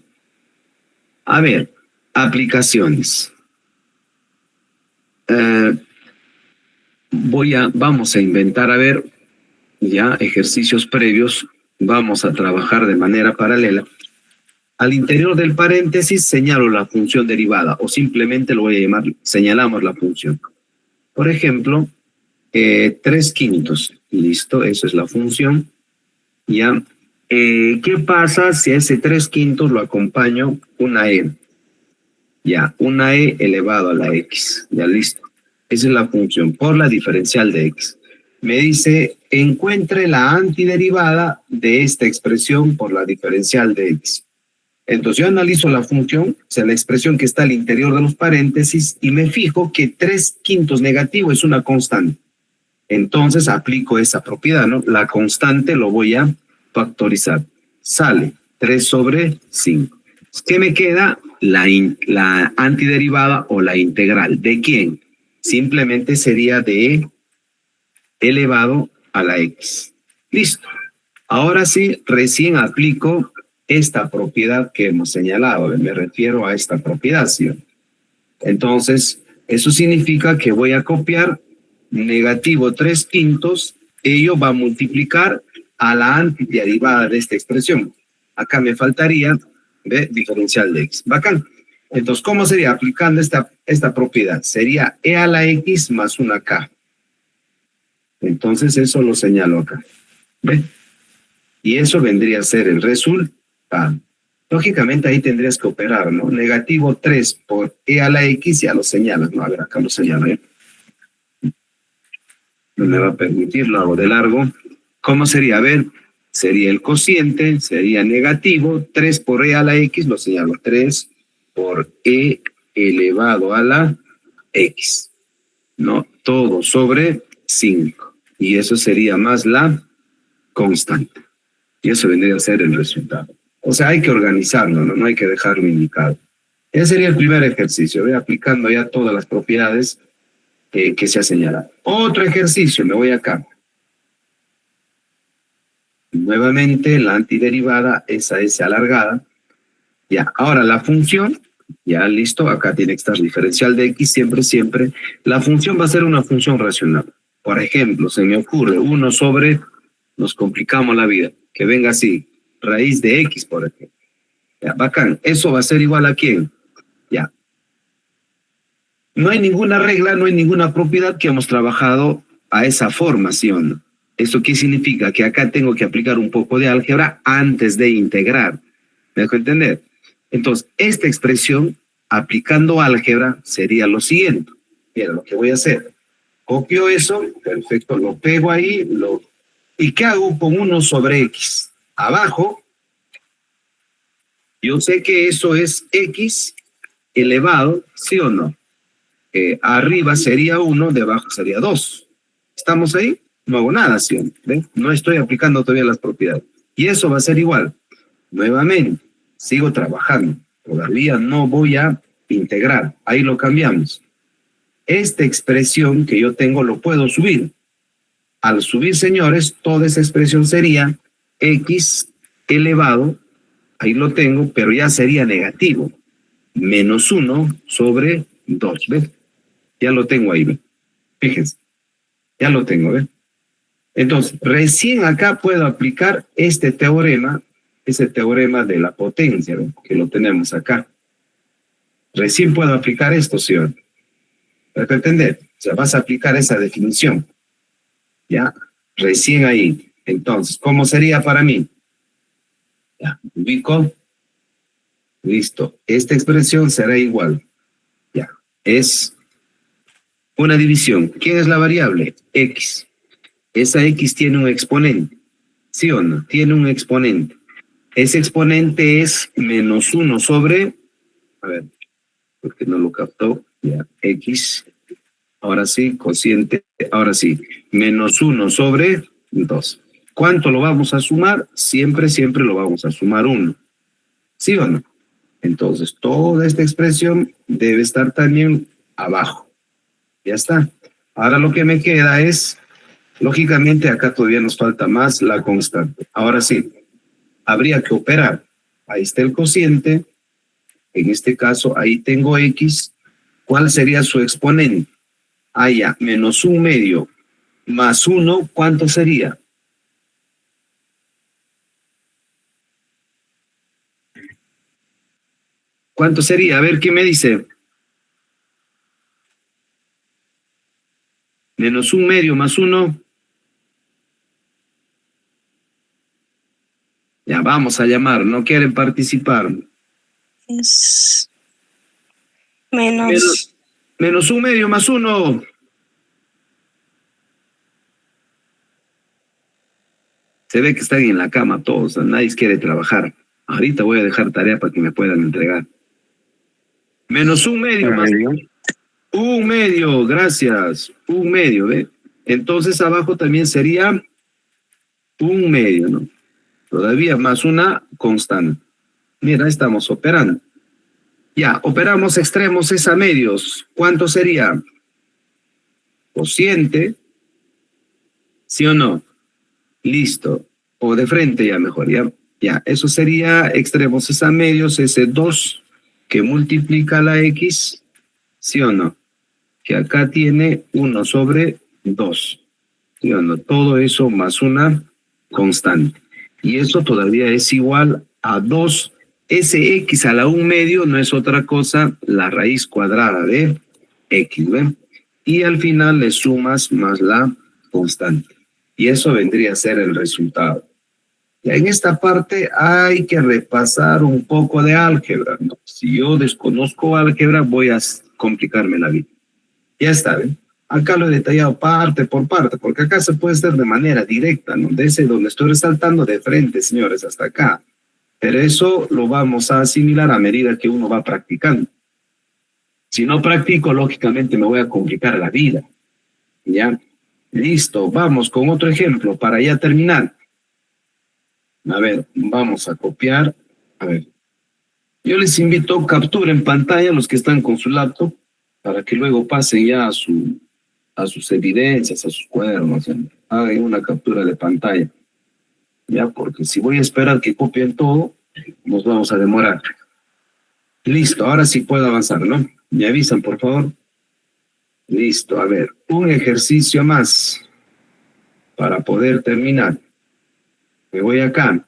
A ver, aplicaciones. Vamos a inventar, a ver, ya ejercicios previos. Vamos a trabajar de manera paralela. Al interior del paréntesis señalo la función derivada o simplemente lo voy a llamar, señalamos la función. Por ejemplo, 3/5. Listo, eso es la función. Ya. ¿Qué pasa si a ese 3/5 lo acompaño una e? Ya, una e elevado a la x. Ya, listo. Esa es la función por la diferencial de x. Me dice, encuentre la antiderivada de esta expresión por la diferencial de x. Entonces yo analizo la función, o sea, la expresión que está al interior de los paréntesis, y me fijo que 3/5 negativo es una constante. Entonces aplico esa propiedad, ¿no? La constante lo voy a factorizar. Sale 3/5. ¿Qué me queda? La antiderivada o la integral. ¿De quién? Simplemente sería de e elevado a la x. Listo. Ahora sí, recién aplico esta propiedad que hemos señalado. Me refiero a esta propiedad, ¿sí? Entonces, eso significa que voy a copiar negativo 3/5. Ello va a multiplicar a la antiderivada de esta expresión. Acá me faltaría diferencial de x. Bacán. Entonces, ¿cómo sería? Aplicando esta propiedad. Sería e a la x más una k. Entonces, eso lo señalo acá. ¿Ve? Y eso vendría a ser el resultado. Lógicamente, ahí tendrías que operar, ¿no? Negativo 3 por e a la x, ya lo señalas, ¿no? A ver, acá lo señalo, ¿eh? No me va a permitir, lo hago de largo. ¿Cómo sería? A ver, sería el cociente, sería negativo, 3 por e a la x, lo señalo, 3 por e elevado a la x, ¿no? Todo sobre 5. Y eso sería más la constante. Y eso vendría a ser el resultado. O sea, hay que organizarlo, ¿no? No hay que dejarlo indicado. Ese sería el primer ejercicio, ¿ve? Aplicando ya todas las propiedades que se ha señalado. Otro ejercicio, me voy acá. Nuevamente la antiderivada, esa es alargada. Ya, ahora la función, ya listo, acá tiene que estar diferencial de x, siempre. La función va a ser una función racional. Por ejemplo, se me ocurre 1 sobre, nos complicamos la vida, que venga así, raíz de x, por ejemplo. Ya, bacán, eso va a ser igual a ¿quién? Ya. No hay ninguna regla, no hay ninguna propiedad que hemos trabajado a esa forma, ¿sí o no? ¿Eso qué significa? Que acá tengo que aplicar un poco de álgebra antes de integrar. ¿Me dejo entender? Entonces, esta expresión, aplicando álgebra, sería lo siguiente. Mira, lo que voy a hacer. Copio eso, perfecto, lo pego ahí, ¿y qué hago con 1 sobre x? Abajo, yo sé que eso es x elevado, ¿sí o no? Arriba sería 1, debajo sería 2. ¿Estamos ahí? No hago nada, ¿sí o no? ¿Ven? No estoy aplicando todavía las propiedades. Y eso va a ser igual. Nuevamente, sigo trabajando. Todavía no voy a integrar. Ahí lo cambiamos. esta expresión que yo tengo lo puedo subir. Al subir, señores, toda esa expresión sería x elevado, ahí lo tengo, pero ya sería negativo, menos 1 sobre 2, ¿ves? Ya lo tengo ahí, ¿ves? Fíjense, ya lo tengo, ¿ves? Entonces, recién acá puedo aplicar este teorema, ese teorema de la potencia, ¿ves? Que lo tenemos acá. Recién puedo aplicar esto, ¿sí? ¿Para entender? O sea, vas a aplicar esa definición. ¿Ya? Recién ahí. Entonces, ¿cómo sería para mí? Ya, ubico. Listo. Esta expresión será igual. Ya. Es una división. ¿Quién es la variable? X. Esa X tiene un exponente. ¿Sí o no? Tiene un exponente. Ese exponente es menos 1 sobre... A ver, porque no lo captó. Ya, X. Ahora sí, cociente. Ahora sí. Menos 1 sobre 2. ¿Cuánto lo vamos a sumar? Siempre lo vamos a sumar 1. ¿Sí o no? Entonces, toda esta expresión debe estar también abajo. Ya está. Ahora lo que me queda es, lógicamente, acá todavía nos falta más la constante. Ahora sí, habría que operar. Ahí está el cociente. En este caso, ahí tengo X. ¿Cuál sería su exponente? Ah, ya, menos 1/2 más 1, ¿cuánto sería? ¿Cuánto sería? A ver, ¿qué me dice? Menos 1/2 más 1. Ya, vamos a llamar. ¿No quieren participar? Es menos. Menos 1/2 más 1. Se ve que están en la cama todos. Nadie quiere trabajar. Ahorita voy a dejar tarea para que me puedan entregar. Menos 1/2 más 1/2, gracias. 1/2, ¿ve? Entonces abajo también sería 1/2, ¿no? Todavía más una constante. Mira, estamos operando. Ya, operamos extremos es a medios. ¿Cuánto sería? Cociente. ¿Sí o no? Listo. O de frente ya mejor, ya. Ya, eso sería extremos es a medios, ese 2 que multiplica la X. ¿Sí o no? Que acá tiene 1 sobre 2. ¿Sí o no? Todo eso más una constante. Y eso todavía es igual a 2. Ese X a la 1/2 no es otra cosa, la raíz cuadrada de X, ¿ven? Y al final le sumas más la constante. Y eso vendría a ser el resultado. Y en esta parte hay que repasar un poco de álgebra, ¿no? Si yo desconozco álgebra, voy a complicarme la vida. Ya está, ¿ven? Acá lo he detallado parte por parte, porque acá se puede hacer de manera directa, ¿no? Desde donde estoy resaltando de frente, señores, hasta acá. Pero eso lo vamos a asimilar a medida que uno va practicando. Si no practico, lógicamente me voy a complicar la vida. ¿Ya? Listo, vamos con otro ejemplo para ya terminar. A ver, vamos a copiar. A ver. Yo les invito, capturen pantalla los que están con su laptop para que luego pasen ya a sus evidencias, a sus cuadernos. Hagan una captura de pantalla. Ya, porque si voy a esperar que copien todo, nos vamos a demorar. Listo, ahora sí puedo avanzar, ¿no? Me avisan, por favor. Listo, a ver, un ejercicio más para poder terminar. Me voy acá.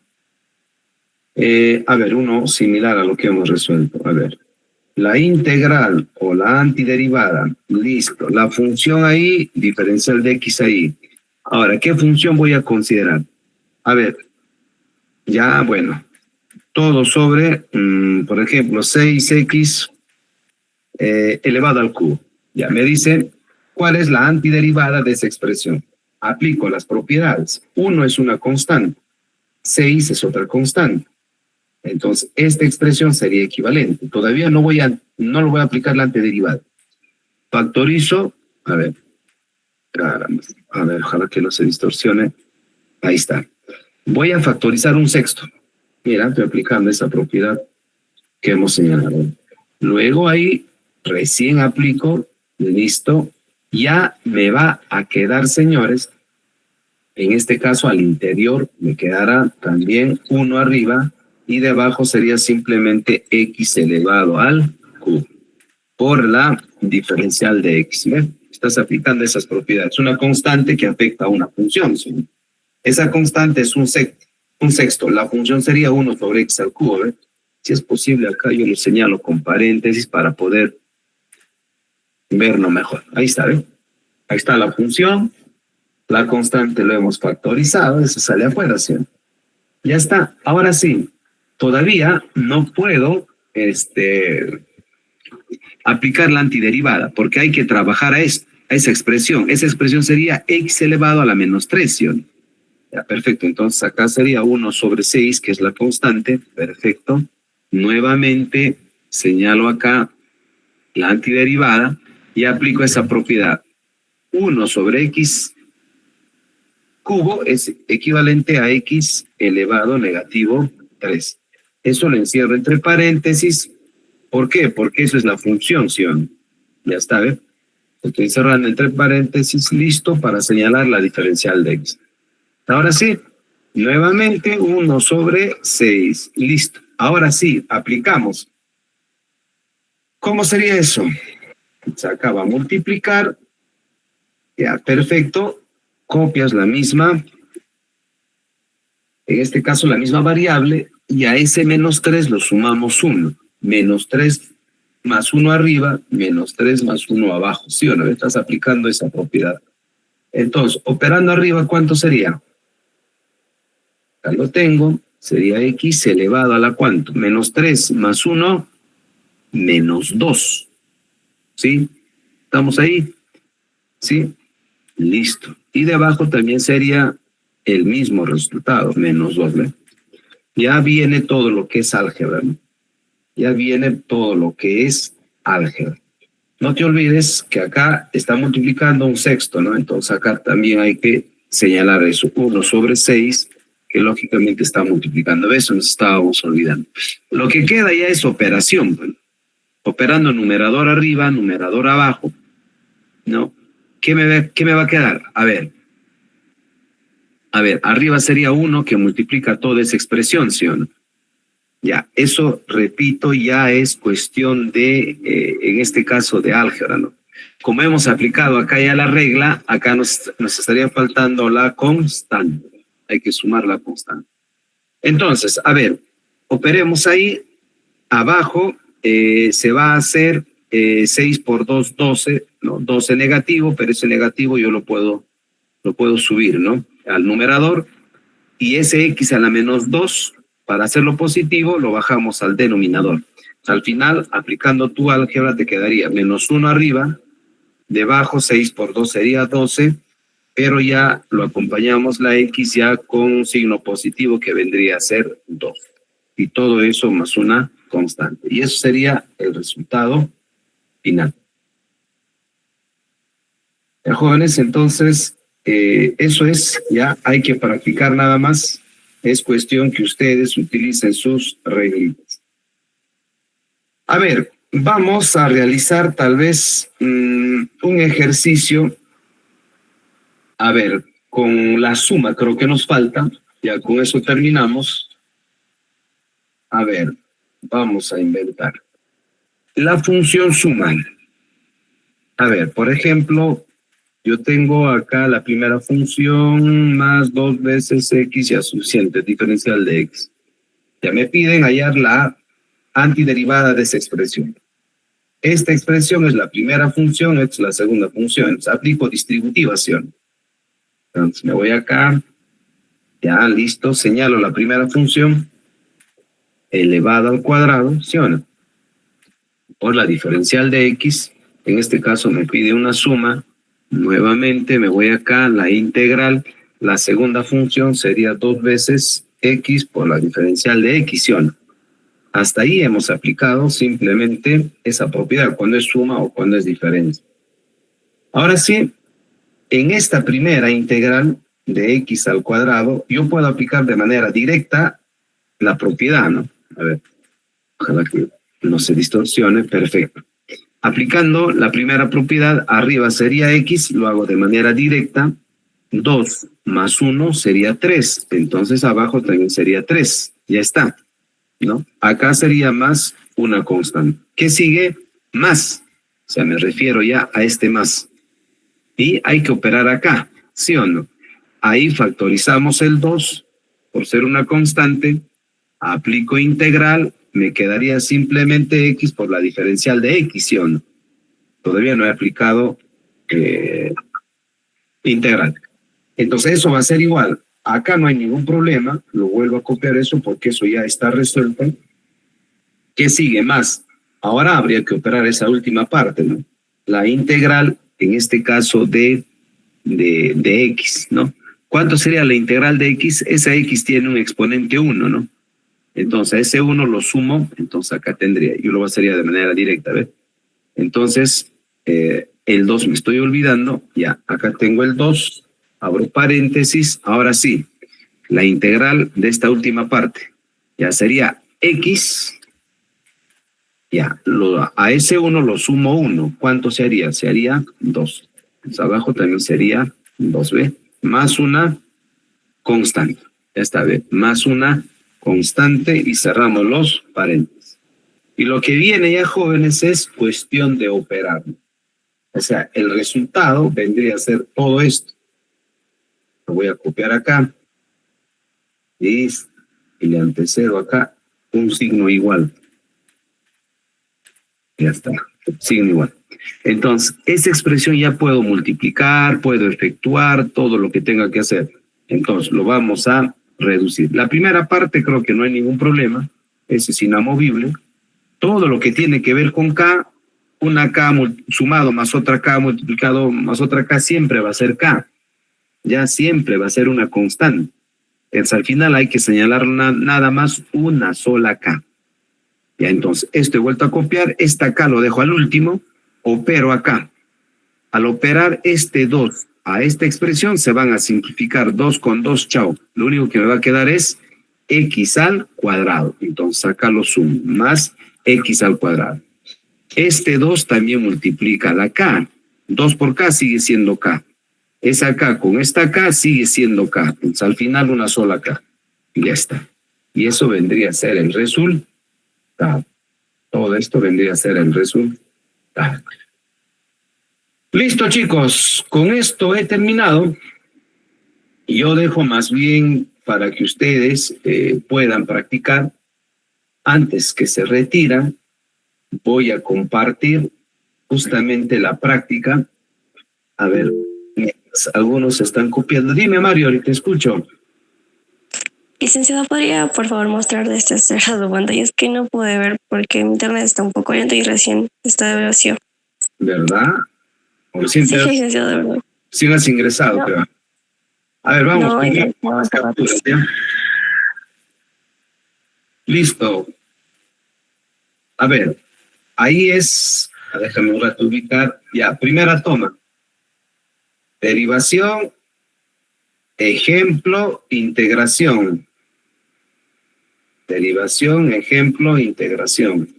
A ver, uno similar a lo que hemos resuelto. A ver, la integral o la antiderivada. Listo, la función ahí, diferencial de X ahí. Ahora, ¿qué función voy a considerar? A ver, ya, bueno, todo sobre, por ejemplo, 6x elevado al cubo. Ya me dice, ¿cuál es la antiderivada de esa expresión? Aplico las propiedades. 1 es una constante, 6 es otra constante. Entonces, esta expresión sería equivalente. Todavía no lo voy a aplicar la antiderivada. Factorizo, a ver, caramba, a ver, ojalá que no se distorsione. Ahí está. Voy a factorizar un sexto. Mira, estoy aplicando esa propiedad que hemos señalado. Luego ahí recién aplico Listo. Ya me va a quedar, señores, en este caso al interior me quedará también 1 arriba y debajo sería simplemente x elevado al cubo por la diferencial de x. ¿Ve? Estás aplicando esas propiedades. Una constante que afecta a una función, ¿sí? Esa constante es un sexto. La función sería 1 sobre x al cubo. ¿Ve? Si es posible, acá yo lo señalo con paréntesis para poder verlo mejor. Ahí está, ¿ve? Ahí está la función. La constante lo hemos factorizado. Eso sale afuera, ¿sí? Ya está. Ahora sí, todavía no puedo aplicar la antiderivada porque hay que trabajar a esa expresión. Esa expresión sería x elevado a la menos 3, ¿sí? Ya, perfecto. Entonces acá sería 1 sobre 6, que es la constante. Perfecto. Nuevamente señalo acá la antiderivada y aplico esa propiedad. 1 sobre x cubo es equivalente a x elevado negativo 3. Eso lo encierro entre paréntesis. ¿Por qué? Porque eso es la función, ¿sí? Ya está, ¿ve? Estoy cerrando entre paréntesis, listo para señalar la diferencial de x. Ahora sí, nuevamente 1 sobre 6, listo. Ahora sí, aplicamos. ¿Cómo sería eso? Se acaba de multiplicar. Ya, perfecto. Copias la misma, en este caso la misma variable, y a ese menos 3 lo sumamos 1. Menos 3 más 1 arriba, menos 3 más 1 abajo. ¿Sí o no? Estás aplicando esa propiedad. Entonces, operando arriba, ¿cuánto sería? Acá lo tengo. Sería x elevado a la ¿cuánto? Menos 3 más 1, menos 2. ¿Sí? ¿Estamos ahí? ¿Sí? Listo. Y debajo también sería el mismo resultado, menos 2. ¿Ve? Ya viene todo lo que es álgebra, ¿no? Ya viene todo lo que es álgebra. No te olvides que acá está multiplicando un sexto, ¿no? Entonces acá también hay que señalar eso. 1 sobre 6, que lógicamente está multiplicando. Eso nos estábamos olvidando. Lo que queda ya es operación, ¿no? Operando numerador arriba, numerador abajo, ¿no? ¿Qué me va a quedar? A ver, arriba sería 1 que multiplica toda esa expresión, ¿sí o no? Ya, eso, repito, ya es cuestión de, en este caso, de álgebra, ¿no? Como hemos aplicado acá ya la regla, acá nos estaría faltando la constante. Hay que sumar la constante. Entonces, a ver, operemos ahí. Abajo se va a hacer 6 por 2, 12, ¿no? 12 negativo, pero ese negativo yo lo puedo subir, ¿no? Al numerador. Y ese x a la menos 2, para hacerlo positivo, lo bajamos al denominador. Al final, aplicando tu álgebra, te quedaría menos 1 arriba, debajo 6 por 2 sería 12, pero ya lo acompañamos la x ya con un signo positivo que vendría a ser 2. Y todo eso más una constante. Y eso sería el resultado final. Jóvenes, entonces, eso es, ya hay que practicar nada más. Es cuestión que ustedes utilicen sus reglitas. A ver, vamos a realizar tal vez un ejercicio. A ver, con la suma creo que nos falta. Ya con eso terminamos. A ver, vamos a inventar. La función suma. A ver, por ejemplo, yo tengo acá la primera función más 2 veces x ya suficiente, diferencial de x. Ya me piden hallar la antiderivada de esa expresión. Esta expresión es la primera función, esta es la segunda función. Entonces, aplico distributivación. Entonces me voy acá, ya listo, señalo la primera función, elevada al cuadrado, ¿sí o no? Por la diferencial de x, en este caso me pide una suma. Nuevamente me voy acá, la integral, la segunda función sería 2 veces x por la diferencial de x, ¿sí o no? Hasta ahí hemos aplicado simplemente esa propiedad, cuando es suma o cuando es diferencia. Ahora sí, en esta primera integral de x al cuadrado, yo puedo aplicar de manera directa la propiedad, ¿no? A ver, ojalá que no se distorsione, perfecto. Aplicando la primera propiedad, arriba sería x, lo hago de manera directa. 2 más 1 sería 3. Entonces abajo también sería 3. Ya está, ¿no? Acá sería más una constante. ¿Qué sigue? Más. O sea, me refiero ya a este más. Y hay que operar acá, ¿sí o no? Ahí factorizamos el 2 por ser una constante. Aplico integral. Me quedaría simplemente x por la diferencial de x, ¿sí o no? Todavía no he aplicado integral. Entonces eso va a ser igual. Acá no hay ningún problema. Lo vuelvo a copiar eso porque eso ya está resuelto. ¿Qué sigue más? Ahora habría que operar esa última parte, ¿no? La integral, en este caso de x, ¿no? ¿Cuánto sería la integral de x? Esa x tiene un exponente 1, ¿no? Entonces ese 1 lo sumo, entonces acá tendría, yo lo haría de manera directa, ¿ves? Entonces, el 2 me estoy olvidando, ya, acá tengo el 2, abro paréntesis, ahora sí, la integral de esta última parte, ya sería x, ya, a ese 1 lo sumo 1, ¿cuánto se haría? Se haría 2, pues abajo también sería 2b, más una constante, ya está, ¿ve? Más una constante y cerramos los paréntesis. Y lo que viene ya, jóvenes, es cuestión de operar. O sea, el resultado vendría a ser todo esto. Lo voy a copiar acá. Y le antecedo acá un signo igual. Ya está, signo igual. Entonces, esa expresión ya puedo multiplicar, puedo efectuar todo lo que tenga que hacer. Entonces, lo vamos a reducir. La primera parte creo que no hay ningún problema. Ese es inamovible. Todo lo que tiene que ver con K, una K sumado más otra K multiplicado más otra K, siempre va a ser K. Ya siempre va a ser una constante. Entonces, al final hay que señalar nada más una sola K. Ya, entonces, esto he vuelto a copiar. Esta K lo dejo al último, opero acá. Al operar este 2 a esta expresión, se van a simplificar 2 con 2, chao. Lo único que me va a quedar es x al cuadrado. Entonces, acá lo sumo, más x al cuadrado. Este 2 también multiplica la K. 2 por K sigue siendo K. Esa K con esta K sigue siendo K. Entonces, al final una sola K. Y ya está. Y eso vendría a ser el resultado. Todo esto vendría a ser el resultado. Listo, chicos. Con esto he terminado. Y yo dejo más bien para que ustedes puedan practicar. Antes que se retiran, voy a compartir justamente la práctica. A ver, algunos están copiando. Dime, Mario, ahorita te escucho. Licenciado, ¿podría por favor mostrar de este cerrado de pantalla? Es que no pude ver porque mi internet está un poco lento y recién está de vacío. ¿Verdad? O recién Sí, licenciado, de verdad. sí has ingresado, No. pero... A ver, vamos. No, ya, Las capturas, ¿ya? Listo. A ver, ahí es... Déjame un rato ubicar. Ya, primera toma. Derivación, ejemplo, integración. Derivación, ejemplo, integración.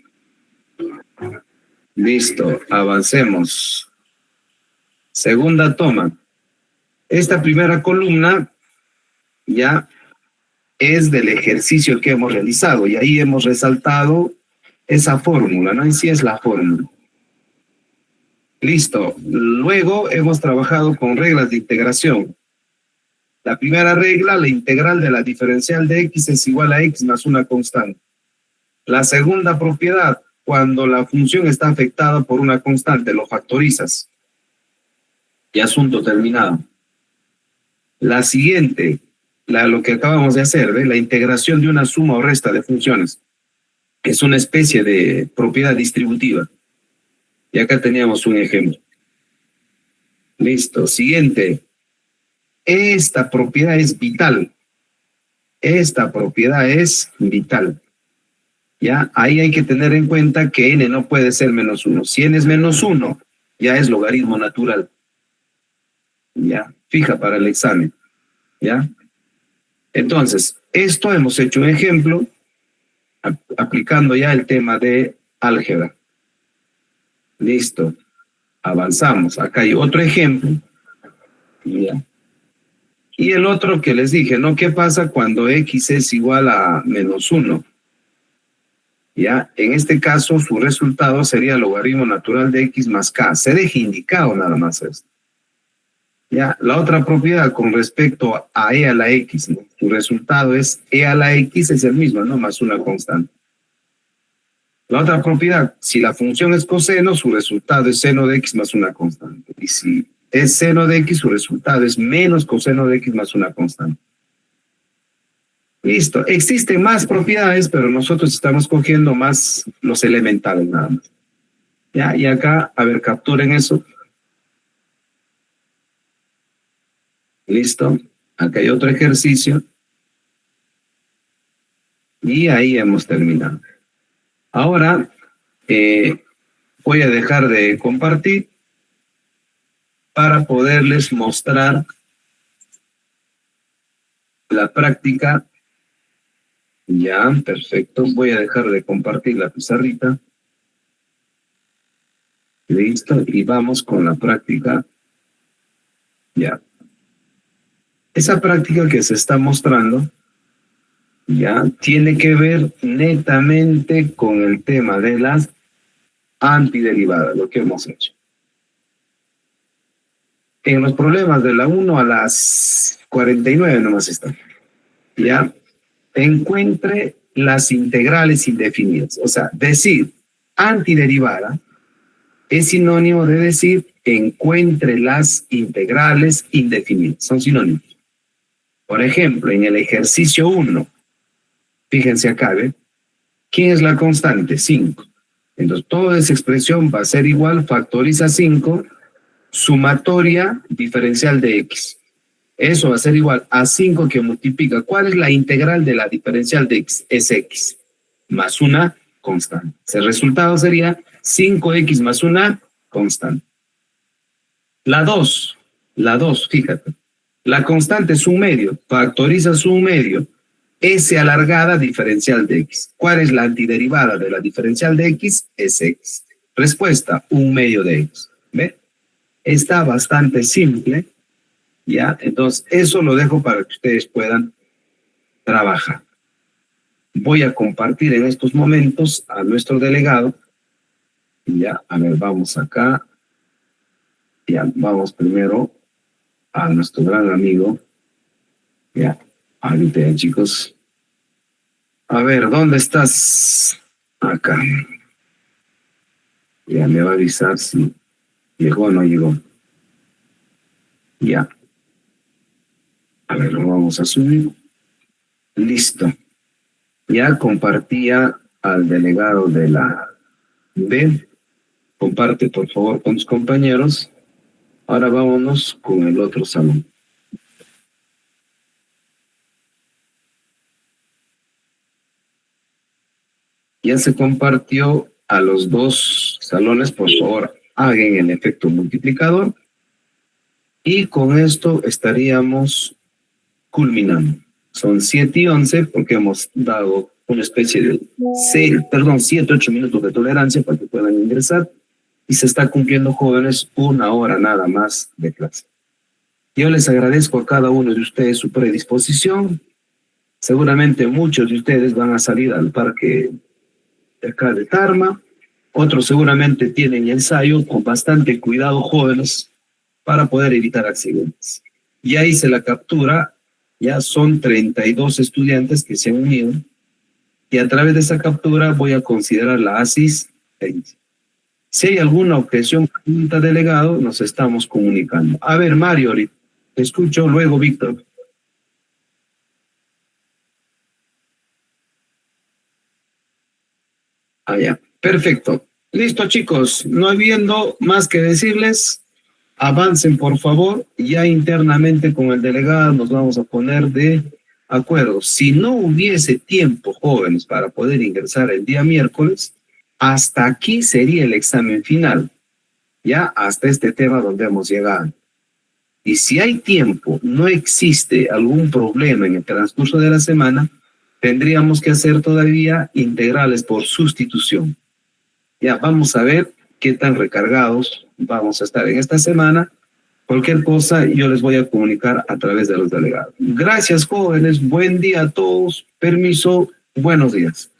Listo, avancemos. Segunda toma. Esta primera columna ya es del ejercicio que hemos realizado y ahí hemos resaltado esa fórmula, ¿no? En sí es la fórmula. Listo. Luego hemos trabajado con reglas de integración. La primera regla, la integral de la diferencial de x es igual a x más una constante. La segunda propiedad, cuando la función está afectada por una constante, lo factorizas. Y asunto terminado. La siguiente, lo que acabamos de hacer, ¿ve? La integración de una suma o resta de funciones. Es una especie de propiedad distributiva. Y acá teníamos un ejemplo. Listo. Siguiente. Esta propiedad es vital. Esta propiedad es vital. ¿Ya? Ahí hay que tener en cuenta que n no puede ser menos 1. Si n es menos 1, ya es logaritmo natural. ¿Ya? Fija para el examen. ¿Ya? Entonces, esto hemos hecho un ejemplo aplicando ya el tema de álgebra. Listo. Avanzamos. Acá hay otro ejemplo. Ya. Y el otro que les dije, ¿no? ¿Qué pasa cuando x es igual a -1? Ya, en este caso su resultado sería el logaritmo natural de x más k. Se deja indicado nada más esto. Ya, la otra propiedad con respecto a e a la x, ¿no? Su resultado es e a la x es el mismo, ¿no? Más una constante. La otra propiedad, si la función es coseno, su resultado es seno de x más una constante. Y si es seno de x, su resultado es menos coseno de x más una constante. Listo. Existen más propiedades, pero nosotros estamos cogiendo más los elementales nada más. Ya, y acá, a ver, capturen eso. Listo. Acá hay otro ejercicio. Y ahí hemos terminado. Ahora, voy a dejar de compartir para poderles mostrar la práctica. Ya, perfecto. Voy a dejar de compartir la pizarrita. Listo. Y vamos con la práctica. Ya. Esa práctica que se está mostrando, ya, tiene que ver netamente con el tema de las antiderivadas, lo que hemos hecho. En los problemas de la 1 a las 49 nomás están. Ya, encuentre las integrales indefinidas. O sea, decir antiderivada es sinónimo de decir encuentre las integrales indefinidas. Son sinónimos. Por ejemplo, en el ejercicio 1, fíjense acá, ¿ven? ¿Quién es la constante? 5. Entonces, toda esa expresión va a ser igual, factoriza 5, sumatoria diferencial de x. Eso va a ser igual a 5 que multiplica. ¿Cuál es la integral de la diferencial de x? Es x, más una constante. El resultado sería 5x más una constante. La 2, fíjate. La constante es un medio, factoriza un medio. S alargada diferencial de x. ¿Cuál es la antiderivada de la diferencial de x? Es x. Respuesta, un medio de x. ¿Ve? Está bastante simple. ¿Ya? Entonces, eso lo dejo para que ustedes puedan trabajar. Voy a compartir en estos momentos a nuestro delegado. Ya, a ver, vamos acá. Ya, vamos primero a nuestro gran amigo. Ya, ahorita, chicos. A ver, ¿dónde estás? Acá. Ya me va a avisar si llegó o no llegó. Ya. A ver, lo vamos a subir. Listo. Ya compartía al delegado de la B. Comparte, por favor, con tus compañeros. Ahora vámonos con el otro salón. Ya se compartió a los dos salones. Por favor, hagan el efecto multiplicador. Y con esto estaríamos culminando. Son 7 y 11 porque hemos dado una especie de 7, 8 minutos de tolerancia para que puedan ingresar. Y se está cumpliendo, jóvenes, 1 hora nada más de clase. Yo les agradezco a cada uno de ustedes su predisposición. Seguramente muchos de ustedes van a salir al parque de acá de Tarma. Otros seguramente tienen ensayo. Con bastante cuidado, jóvenes, para poder evitar accidentes. Ya hice la captura. Ya son 32 estudiantes que se han unido. Y a través de esa captura voy a considerar la asistencia. Si hay alguna objeción, pregunta, delegado, nos estamos comunicando. A ver, Mario, te escucho, luego Víctor. Ya. Perfecto. Listo, chicos. No habiendo más que decirles, avancen, por favor. Ya internamente con el delegado nos vamos a poner de acuerdo. Si no hubiese tiempo, jóvenes, para poder ingresar el día miércoles, hasta aquí sería el examen final, ya hasta este tema donde hemos llegado. Y si hay tiempo, no existe algún problema en el transcurso de la semana, tendríamos que hacer todavía integrales por sustitución. Ya, vamos a ver qué tan recargados vamos a estar en esta semana. Cualquier cosa yo les voy a comunicar a través de los delegados. Gracias, jóvenes. Buen día a todos. Permiso. Buenos días.